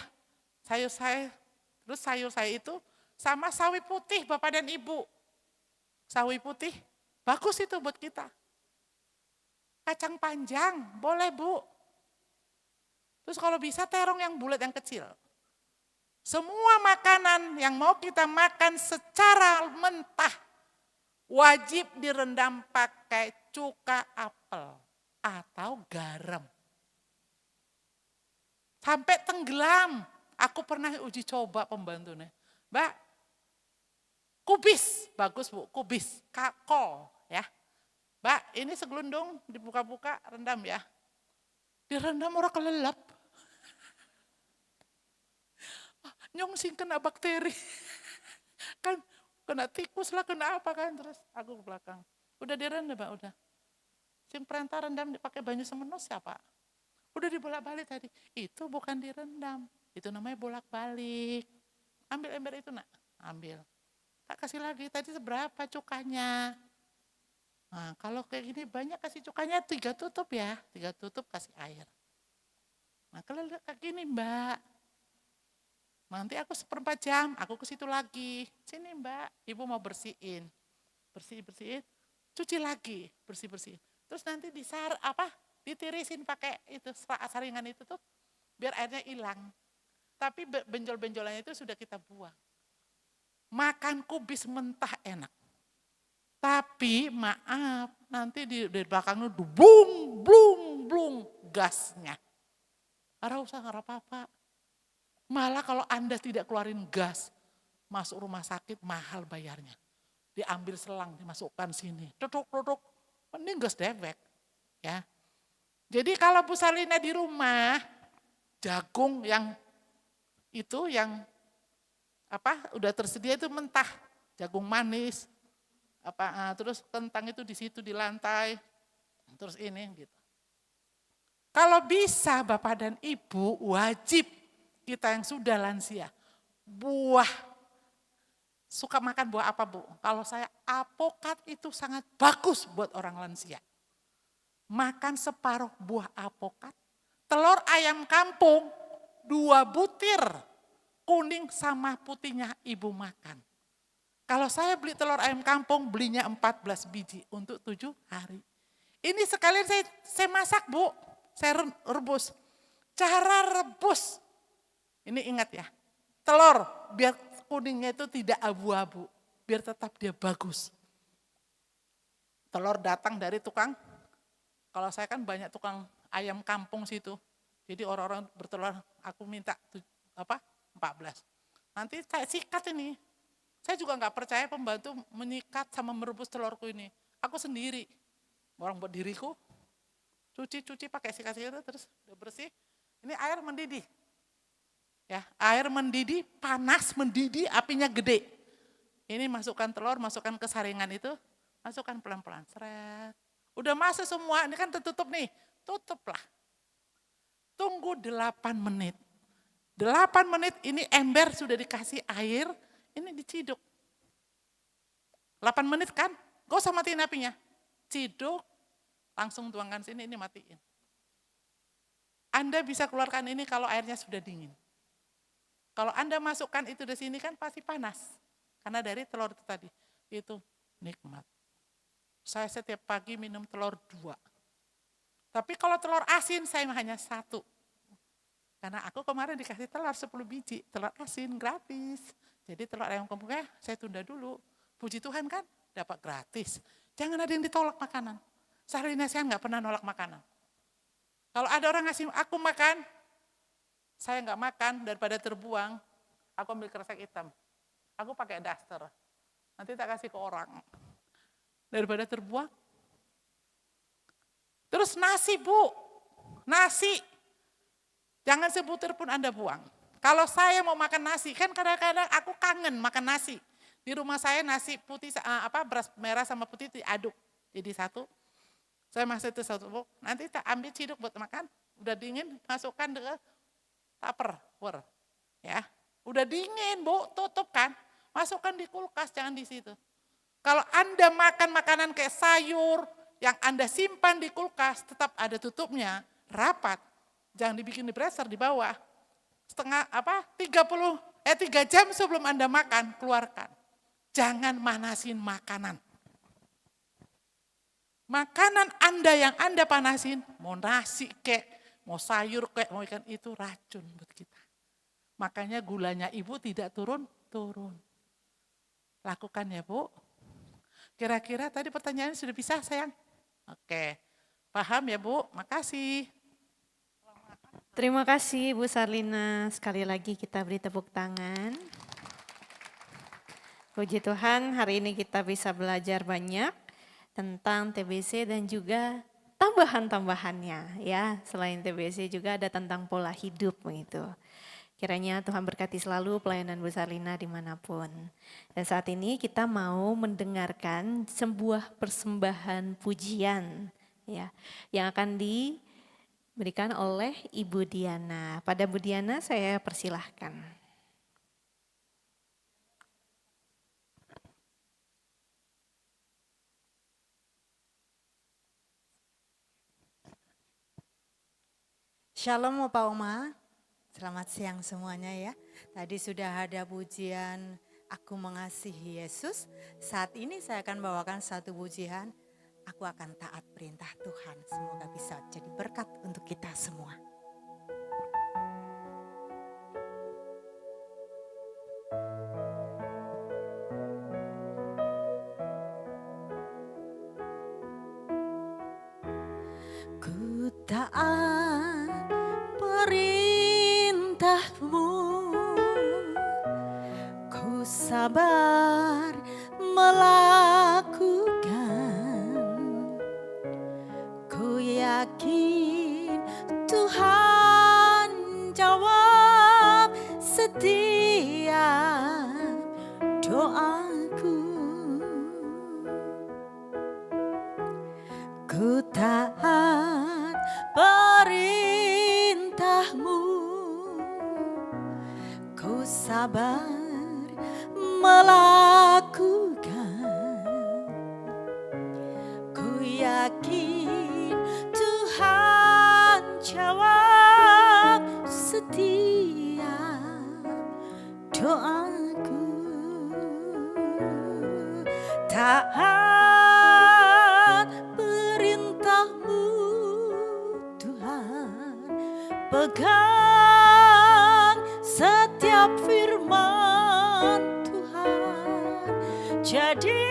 sayur saya itu sama sawi putih Bapak dan Ibu. Sawi putih, bagus itu buat kita. Kacang panjang, boleh Bu. Terus kalau bisa terong yang bulat yang kecil. Semua makanan yang mau kita makan secara mentah, wajib direndam pakai cuka apel atau garam. Sampai tenggelam. Aku pernah uji coba pembantunya. Mbak, kubis, bagus Bu, kubis, kol ya. Mbak, ini segelundung dibuka-buka, rendam ya. Direndam orang kelelep. Nyongsing kena bakteri. Kan kena tikus lah, kena apa kan. Terus aku ke belakang. Udah direndam Pak, udah. Sing perintah rendam pakai banyu semenos siapa? Udah dibolak-balik tadi. Itu bukan direndam. Itu namanya bolak-balik. Ambil ember itu nak. Ambil. Tak kasih lagi. Tadi seberapa cukanya? Nah kalau kayak gini banyak kasih cukanya 3 tutup ya. 3 tutup kasih air. Nah kalau kayak gini Mbak. Nanti aku 1/4 jam. Aku ke situ lagi. Sini Mbak. Ibu mau bersihin. Bersihin. Cuci lagi. Bersih-bersihin. Terus nanti ditirisin pakai itu saringan itu tuh biar airnya hilang. Tapi benjol-benjolannya itu sudah kita buang. Makan kubis mentah enak. Tapi maaf, nanti di belakang itu blung gasnya. Ora usah nggak apa-apa. Malah kalau Anda tidak keluarin gas, masuk rumah sakit mahal bayarnya. Diambil selang, dimasukkan sini. Duduk, mending gas dewek. Ya. Jadi kalau Bu Sarlina di rumah, jagung yang udah tersedia itu mentah, jagung manis, terus kentang itu di situ di lantai, terus ini gitu. Kalau bisa Bapak dan Ibu wajib kita yang sudah lansia, suka makan buah apa Bu? Kalau saya apokat itu sangat bagus buat orang lansia. Makan separuh buah apokat, telur ayam kampung, 2 butir, kuning sama putihnya Ibu makan. Kalau saya beli telur ayam kampung, belinya 14 biji untuk 7 hari. Ini sekalian saya masak Bu, saya rebus. Cara rebus, ini ingat ya, telur biar kuningnya itu tidak abu-abu, biar tetap dia bagus. Telur datang dari tukang, kalau saya kan banyak tukang ayam kampung situ, jadi orang-orang bertelur, aku minta 14. Nanti saya sikat ini. Saya juga nggak percaya pembantu menyikat sama merebus telurku ini. Aku sendiri, orang buat diriku, cuci pakai sikat-sikat terus udah bersih. Ini air mendidih, ya air mendidih, panas mendidih, apinya gede. Ini masukkan telur, masukkan ke saringan itu, masukkan pelan-pelan, seret. Udah masuk semua, ini kan tertutup nih, tutuplah. Tunggu 8 menit. 8 menit ini ember sudah dikasih air, ini diciduk. 8 menit kan, gak usah matiin apinya. Ciduk, langsung tuangkan sini, ini matiin. Anda bisa keluarkan ini kalau airnya sudah dingin. Kalau Anda masukkan itu di sini kan pasti panas. Karena dari telur itu tadi, itu nikmat. Saya setiap pagi minum telur 2. Tapi kalau telur asin saya hanya 1. Karena aku kemarin dikasih telur 10 biji, telur asin gratis. Jadi telur ayam kampungnya saya tunda dulu. Puji Tuhan kan dapat gratis. Jangan ada yang ditolak makanan. Sarlina saya nggak pernah nolak makanan. Kalau ada orang ngasih aku makan, saya nggak makan daripada terbuang, aku ambil kresek hitam. Aku pakai daster. Nanti tak kasih ke orang. Daripada terbuang. Terus nasi Bu, nasi. Jangan sebutir pun Anda buang. Kalau saya mau makan nasi, kan kadang-kadang aku kangen makan nasi. Di rumah saya nasi putih, beras merah sama putih diaduk. Jadi satu, saya masih itu 1 buk, nanti tak ambil ciduk buat makan. Udah dingin, masukkan ke tupperware. Ya, udah dingin Bu, tutup kan. Masukkan di kulkas, jangan di situ. Kalau Anda makan makanan kayak sayur, yang Anda simpan di kulkas, tetap ada tutupnya, rapat. Jangan dibikin di freezer di bawah. 3 jam sebelum Anda makan, keluarkan. Jangan manasin makanan. Makanan Anda yang Anda panasin, mau nasi kek, mau sayur kek, mau ikan, itu racun buat kita. Makanya gulanya Ibu tidak turun. Lakukan ya Bu. Kira-kira tadi pertanyaannya sudah bisa sayang? Oke, paham ya Bu, makasih. Terima kasih Bu Sarlina, sekali lagi kita beri tepuk tangan. Puji Tuhan hari ini kita bisa belajar banyak tentang TBC dan juga tambahan-tambahannya ya. Selain TBC juga ada tentang pola hidup begitu. Kiranya Tuhan berkati selalu pelayanan Bu Sarlina dimanapun. Dan saat ini kita mau mendengarkan sebuah persembahan pujian ya, yang akan diberikan oleh Ibu Diana. Pada Bu Diana saya persilahkan. Shalom Opa Oma, selamat siang semuanya ya. Tadi sudah ada pujian Aku Mengasihi Yesus. Saat ini saya akan bawakan satu pujian, Aku Akan Taat Perintah Tuhan. Semoga bisa jadi berkat untuk kita semua. Ku taat perintahmu, ku sabar melakukan, ku yakin Tuhan jawab setiap doaku. Ku taat perintahmu, ku sabar melakukan, ku yakin Tuhan jawab setiap doaku. Taat perintahmu Tuhan, pegang setiap firman Tuhan, jadi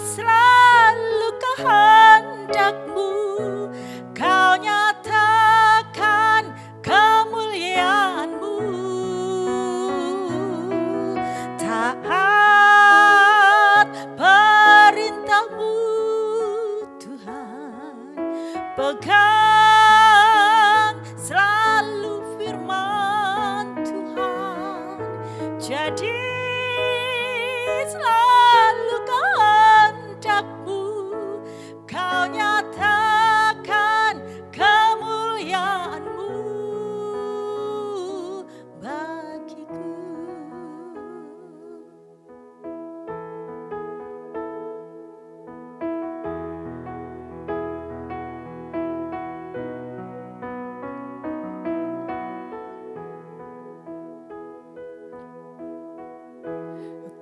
selalu kehendakmu, kau nyatakan kemuliaanmu. Taat perintahmu Tuhan, pegang selalu firman Tuhan, jadi selalu kehendakmu, kau nyatakan kemuliaanmu bagiku.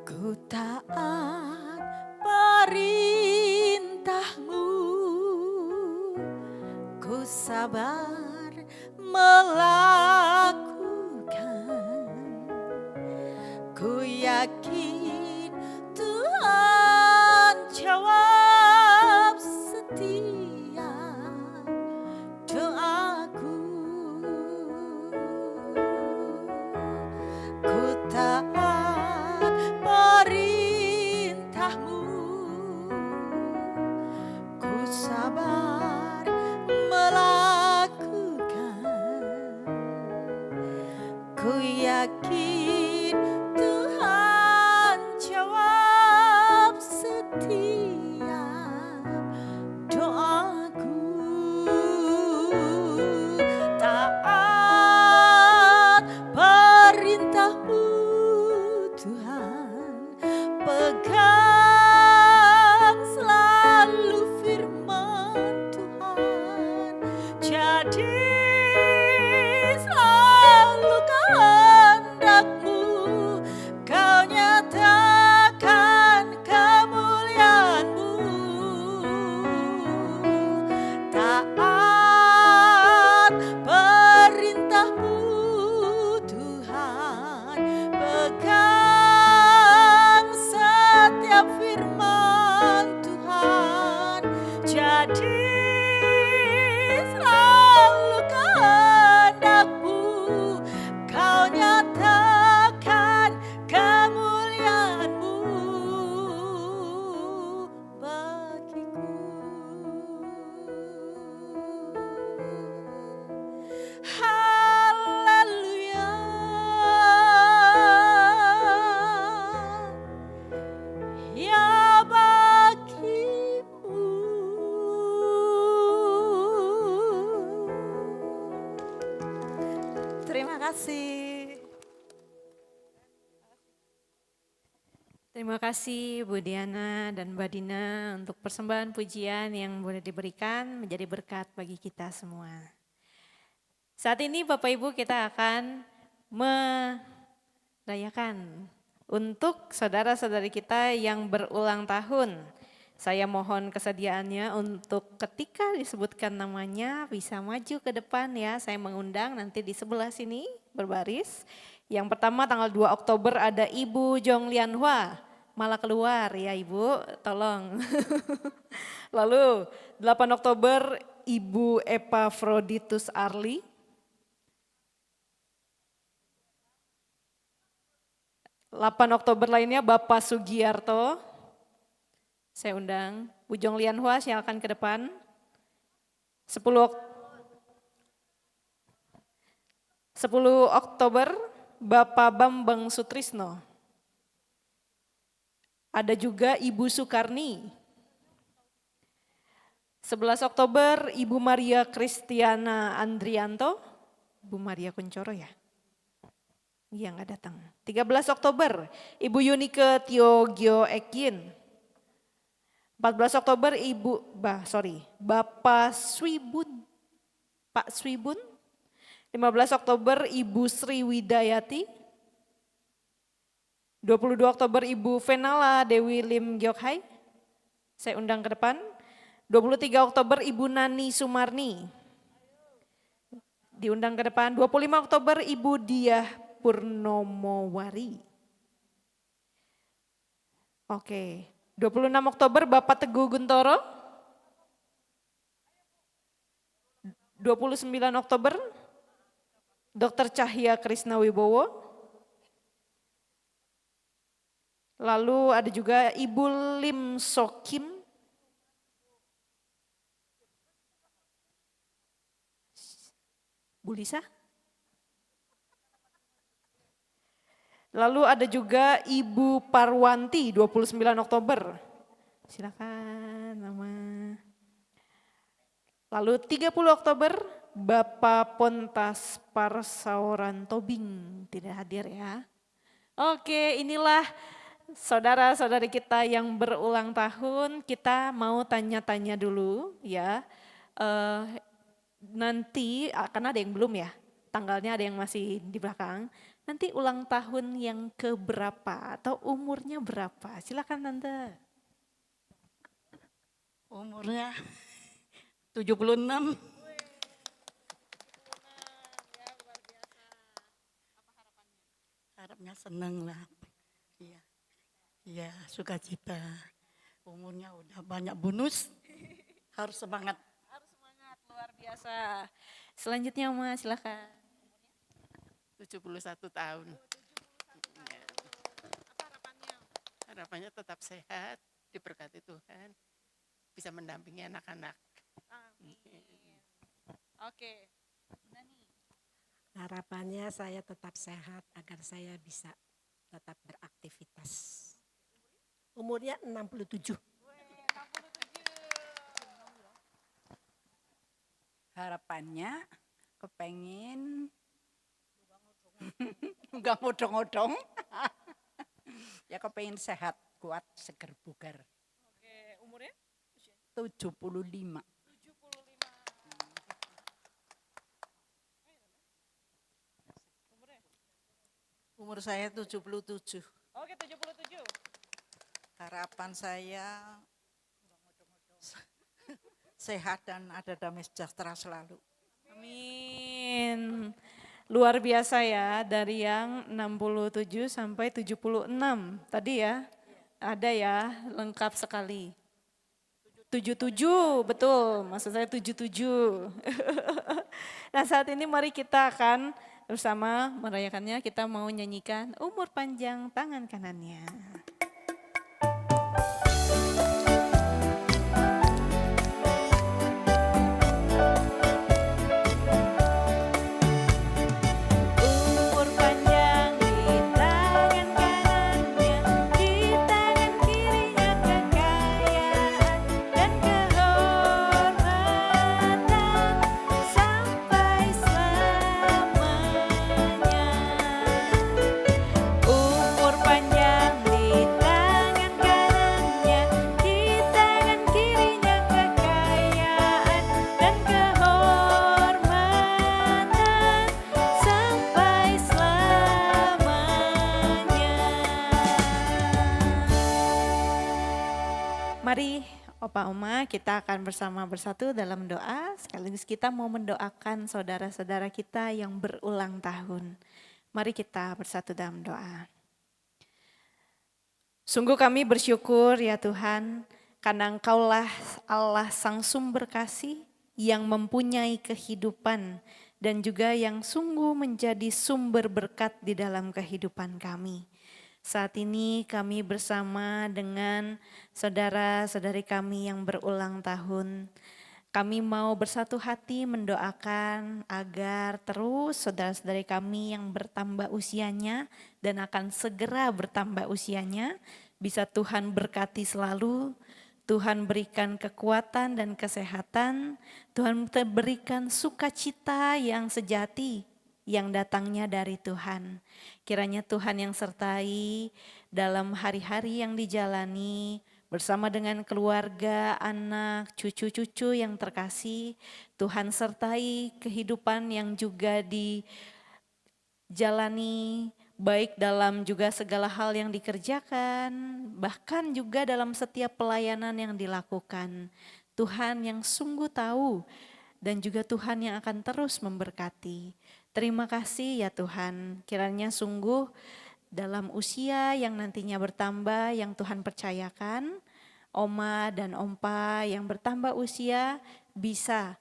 Ku taat perintahmu, ku sabar melakukan, ku yakin Tuhan jawab setiap doaku. Ku taat perintahmu, ku sabar melakukan, ku yakin Tuhan jawab setiap doaku. Taat perintahmu Tuhan, pegang selalu firman Tuhan, jadi selalu kehendakmu, kau nyatakan kemuliaanmu. Taat perintahmu Tuhan, pegang setiap firman Tuhan, jadi selalu kehendakmu, kau nyatakan kemuliaanmu bagiku. Haleluya. Terima kasih Bu Diana dan Mbak Dina untuk persembahan pujian yang boleh diberikan menjadi berkat bagi kita semua. Saat ini Bapak Ibu kita akan merayakan untuk saudara-saudari kita yang berulang tahun. Saya mohon kesediaannya untuk ketika disebutkan namanya bisa maju ke depan ya. Saya mengundang nanti di sebelah sini berbaris. Yang pertama tanggal 2 Oktober ada Ibu Jong Lian Hua. Malah keluar ya Ibu, tolong. Lalu 8 Oktober Ibu Epafroditus Arli. 8 Oktober lainnya Bapak Sugiarto. Saya undang Bu Jong Lian Hua silakan ke depan. 10 Oktober Bapak Bambang Sutrisno. Ada juga Ibu Sukarni. 11 Oktober Ibu Maria Kristiana Andrianto. Bu Maria Kuncoro ya? Iya nggak datang. 13 Oktober Ibu Yunike Tiogyo Ekin. 14 Oktober Bapak Swibun. Pak Swibun. 15 Oktober Ibu Sri Widayati. 22 Oktober Ibu Venala Dewi Lim Gyokhai. Saya undang ke depan. 23 Oktober Ibu Nani Sumarni. Diundang ke depan. 25 Oktober Ibu Diah Purnomowari. Oke. 26 Oktober Bapak Teguh Guntoro. 29 Oktober Dr. Cahya Krisna Wibowo. Lalu ada juga Ibu Lim Sokim. Bu Lisa. Lalu ada juga Ibu Parwanti 29 Oktober. Silakan nama. Lalu 30 Oktober Bapak Pontas Parsauran Tobing tidak hadir ya. Oke, inilah saudara-saudari kita yang berulang tahun. Kita mau tanya-tanya dulu ya. Nanti akan ada yang belum ya. Tanggalnya ada yang masih di belakang. Nanti ulang tahun yang keberapa atau umurnya berapa? Silakan Tante. Umurnya 76. Harapnya seneng lah. Iya. Iya, sukacita. Umurnya udah banyak bonus. Harus semangat. Harus semangat, luar biasa. Selanjutnya Mas, silakan. 71 tahun. Apa harapannya? Harapannya tetap sehat, diberkati Tuhan, bisa mendampingi anak-anak. Amin. Oke. Harapannya saya tetap sehat agar saya bisa tetap beraktivitas. Umurnya 67. Harapannya kepengin enggak ngodong-ngodong. Ya kepengin sehat, kuat, seger, bugar. Oke, umurnya? 75. Umur saya 77. Oke, 77. Harapan saya sehat dan ada damai sejahtera selalu. Amin. Luar biasa ya, dari yang 67 sampai 76 tadi ya. Ada ya, lengkap sekali. 77, betul, maksud saya 77. Nah saat ini mari kita akan bersama merayakannya, kita mau nyanyikan Umur Panjang Tangan Kanannya. Umur panjang di tangan kanannya, di tangan kirinya kekayaan dan kehormatan sampai selamanya. Umur panjang di Mari Opa Oma kita akan bersama bersatu dalam doa, sekaligus kita mau mendoakan saudara-saudara kita yang berulang tahun. Mari kita bersatu dalam doa. Sungguh kami bersyukur ya Tuhan, karena Engkaulah Allah Sang Sumber Kasih yang mempunyai kehidupan dan juga yang sungguh menjadi sumber berkat di dalam kehidupan kami. Saat ini kami bersama dengan saudara-saudari kami yang berulang tahun. Kami mau bersatu hati mendoakan agar terus saudara-saudari kami yang bertambah usianya dan akan segera bertambah usianya, bisa Tuhan berkati selalu, Tuhan berikan kekuatan dan kesehatan, Tuhan berikan sukacita yang sejati yang datangnya dari Tuhan. Kiranya Tuhan yang sertai dalam hari-hari yang dijalani bersama dengan keluarga, anak, cucu-cucu yang terkasih. Tuhan sertai kehidupan yang juga dijalani, baik dalam juga segala hal yang dikerjakan, bahkan juga dalam setiap pelayanan yang dilakukan. Tuhan yang sungguh tahu dan juga Tuhan yang akan terus memberkati. Terima kasih ya Tuhan, kiranya sungguh dalam usia yang nantinya bertambah yang Tuhan percayakan, Oma dan Ompa yang bertambah usia bisa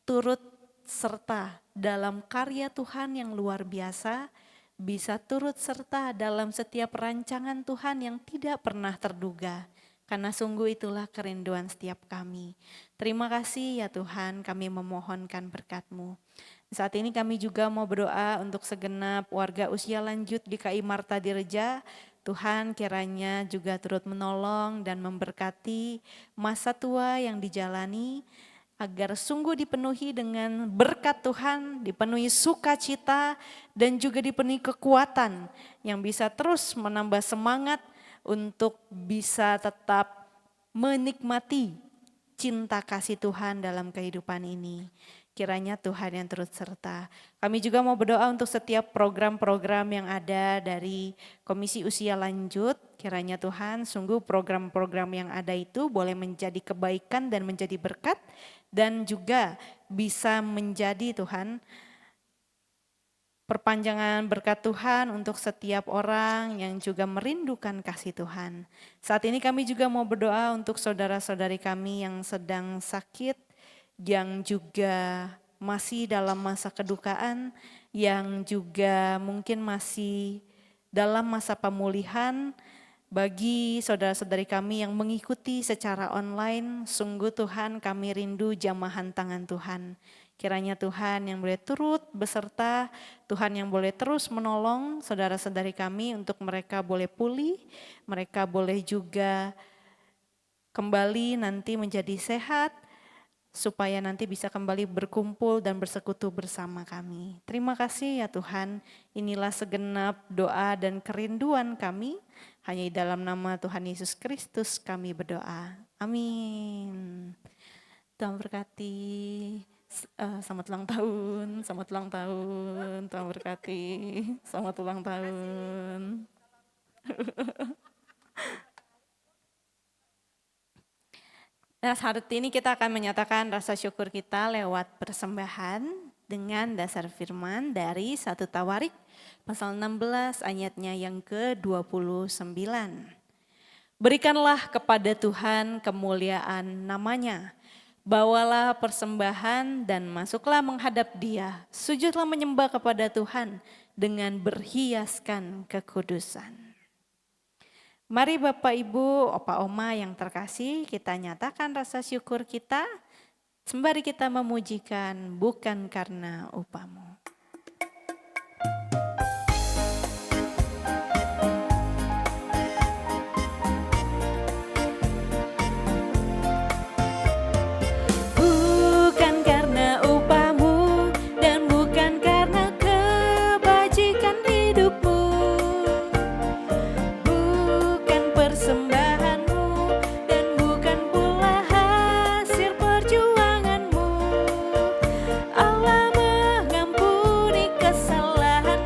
turut serta dalam karya Tuhan yang luar biasa, bisa turut serta dalam setiap rancangan Tuhan yang tidak pernah terduga. Karena sungguh itulah kerinduan setiap kami. Terima kasih ya Tuhan, kami memohonkan berkat-Mu. Saat ini kami juga mau berdoa untuk segenap warga usia lanjut di KI Marta Dirja. Tuhan kiranya juga turut menolong dan memberkati masa tua yang dijalani, agar sungguh dipenuhi dengan berkat Tuhan, dipenuhi sukacita dan juga dipenuhi kekuatan yang bisa terus menambah semangat untuk bisa tetap menikmati cinta kasih Tuhan dalam kehidupan ini. Kiranya Tuhan yang turut serta. Kami juga mau berdoa untuk setiap program-program yang ada dari Komisi Usia Lanjut. Kiranya Tuhan sungguh program-program yang ada itu boleh menjadi kebaikan dan menjadi berkat. Dan juga bisa menjadi Tuhan perpanjangan berkat Tuhan untuk setiap orang yang juga merindukan kasih Tuhan. Saat ini kami juga mau berdoa untuk saudara-saudari kami yang sedang sakit, yang juga masih dalam masa kedukaan, yang juga mungkin masih dalam masa pemulihan. Bagi saudara-saudari kami yang mengikuti secara online, sungguh Tuhan kami rindu jamahan tangan Tuhan. Kiranya Tuhan yang boleh turut beserta, Tuhan yang boleh terus menolong saudara-saudari kami untuk mereka boleh pulih, mereka boleh juga kembali nanti menjadi sehat, supaya nanti bisa kembali berkumpul dan bersekutu bersama kami. Terima kasih ya Tuhan, inilah segenap doa dan kerinduan kami, hanya di dalam nama Tuhan Yesus Kristus kami berdoa. Amin. Tuhan berkati. Selamat ulang tahun, selamat ulang tahun, Tuhan berkati, selamat ulang tahun. Nah, saat ini kita akan menyatakan rasa syukur kita lewat persembahan dengan dasar firman dari 1 Tawarik pasal 16 ayatnya yang ke-29. Berikanlah kepada Tuhan kemuliaan namanya. Bawalah persembahan dan masuklah menghadap Dia. Sujudlah menyembah kepada Tuhan dengan berhiaskan kekudusan. Mari Bapak Ibu, Opa Oma yang terkasih, kita nyatakan rasa syukur kita sembari kita memujikan bukan karena upah-Mu. Allah mengampuni kesalahan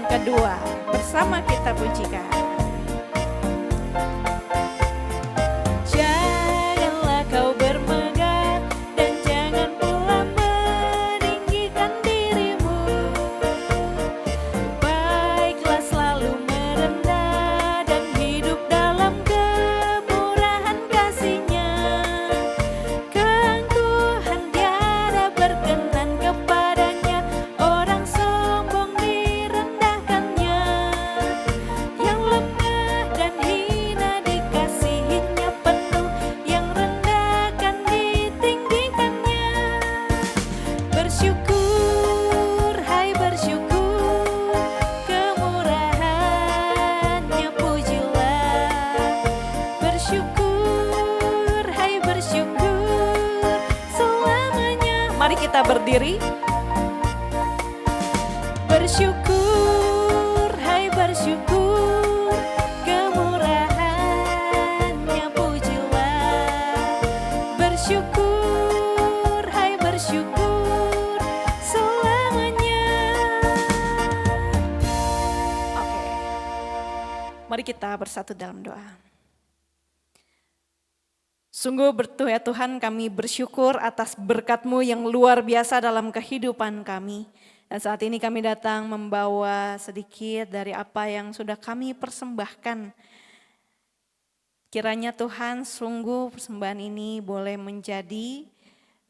kedua, bersama kita pujikan. Janganlah kau bermegah dan jangan pula meninggikan dirimu. Baiklah selalu merendah dan hidup dalam kemurahan kasih-Nya. Keangkuhan tiada berkenan kepadanya, orang sombong direndahkannya. Yang lemah dan hina dikasihinya penuh, yang rendahkan ditinggikannya. Bersyukur, hai bersyukur, kemurahannya pujilah. Bersyukur, hai bersyukur, selamanya. Mari kita berdiri. Bersyukur, hai bersyukur, kemurahannya pujilah. Bersyukur, hai bersyukur, selamanya. Oke, mari kita bersatu dalam doa. Sungguh ya Tuhan, kami bersyukur atas berkat-Mu yang luar biasa dalam kehidupan kami. Dan saat ini kami datang membawa sedikit dari apa yang sudah kami persembahkan. Kiranya Tuhan, sungguh persembahan ini boleh menjadi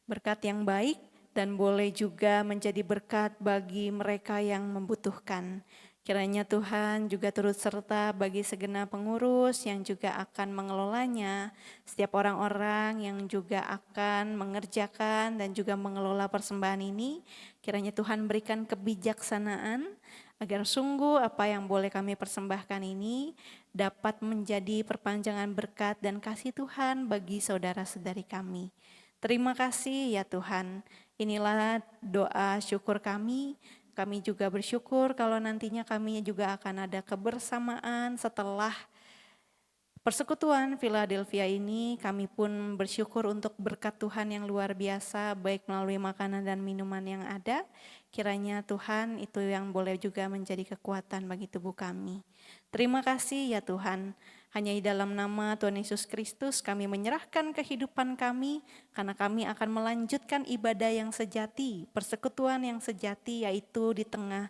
berkat yang baik dan boleh juga menjadi berkat bagi mereka yang membutuhkan. Kiranya Tuhan juga turut serta bagi segenap pengurus yang juga akan mengelolanya, setiap orang-orang yang juga akan mengerjakan dan juga mengelola persembahan ini. Kiranya Tuhan berikan kebijaksanaan agar sungguh apa yang boleh kami persembahkan ini dapat menjadi perpanjangan berkat dan kasih Tuhan bagi saudara-saudari kami. Terima kasih ya Tuhan, inilah doa syukur kami. Kami juga bersyukur kalau nantinya kami juga akan ada kebersamaan setelah persekutuan Philadelphia ini. Kami pun bersyukur untuk berkat Tuhan yang luar biasa, baik melalui makanan dan minuman yang ada. Kiranya Tuhan itu yang boleh juga menjadi kekuatan bagi tubuh kami. Terima kasih ya Tuhan. Hanya di dalam nama Tuhan Yesus Kristus kami menyerahkan kehidupan kami, karena kami akan melanjutkan ibadah yang sejati, persekutuan yang sejati, yaitu di tengah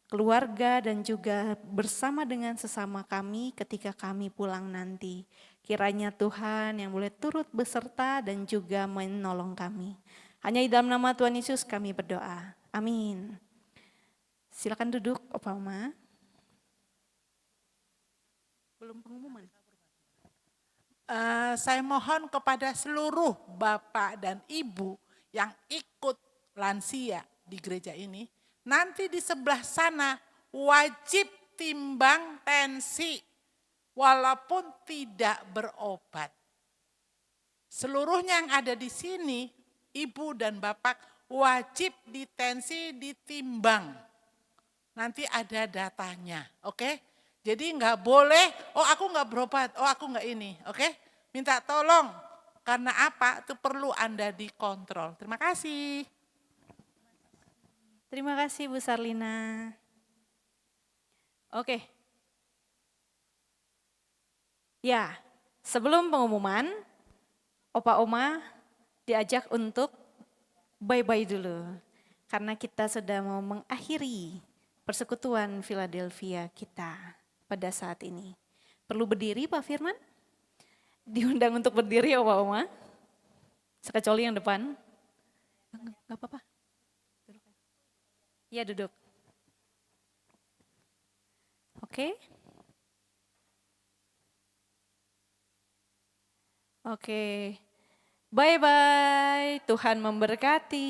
keluarga dan juga bersama dengan sesama kami ketika kami pulang nanti. Kiranya Tuhan yang boleh turut beserta dan juga menolong kami. Hanya di dalam nama Tuhan Yesus kami berdoa. Amin. Silakan duduk, Opa Oma. Belum pengumuman. Saya mohon kepada seluruh Bapak dan Ibu yang ikut lansia di gereja ini, nanti di sebelah sana wajib timbang tensi walaupun tidak berobat. Seluruhnya yang ada di sini, Ibu dan Bapak wajib ditensi, ditimbang. Nanti ada datanya, oke? Jadi nggak boleh, oh aku nggak berobat, oh aku nggak ini, oke? Minta tolong, karena apa? Itu perlu Anda dikontrol. Terima kasih. Terima kasih Bu Sarlina. Oke. Ya, sebelum pengumuman, Opa Oma diajak untuk bye-bye dulu. Karena kita sudah mau mengakhiri persekutuan Philadelphia kita pada saat ini. Perlu berdiri Pak Firman? Diundang untuk berdiri Opa Oma. Sekecoli yang depan. Enggak apa-apa. Iya duduk. Oke. Oke. Bye-bye. Tuhan memberkati.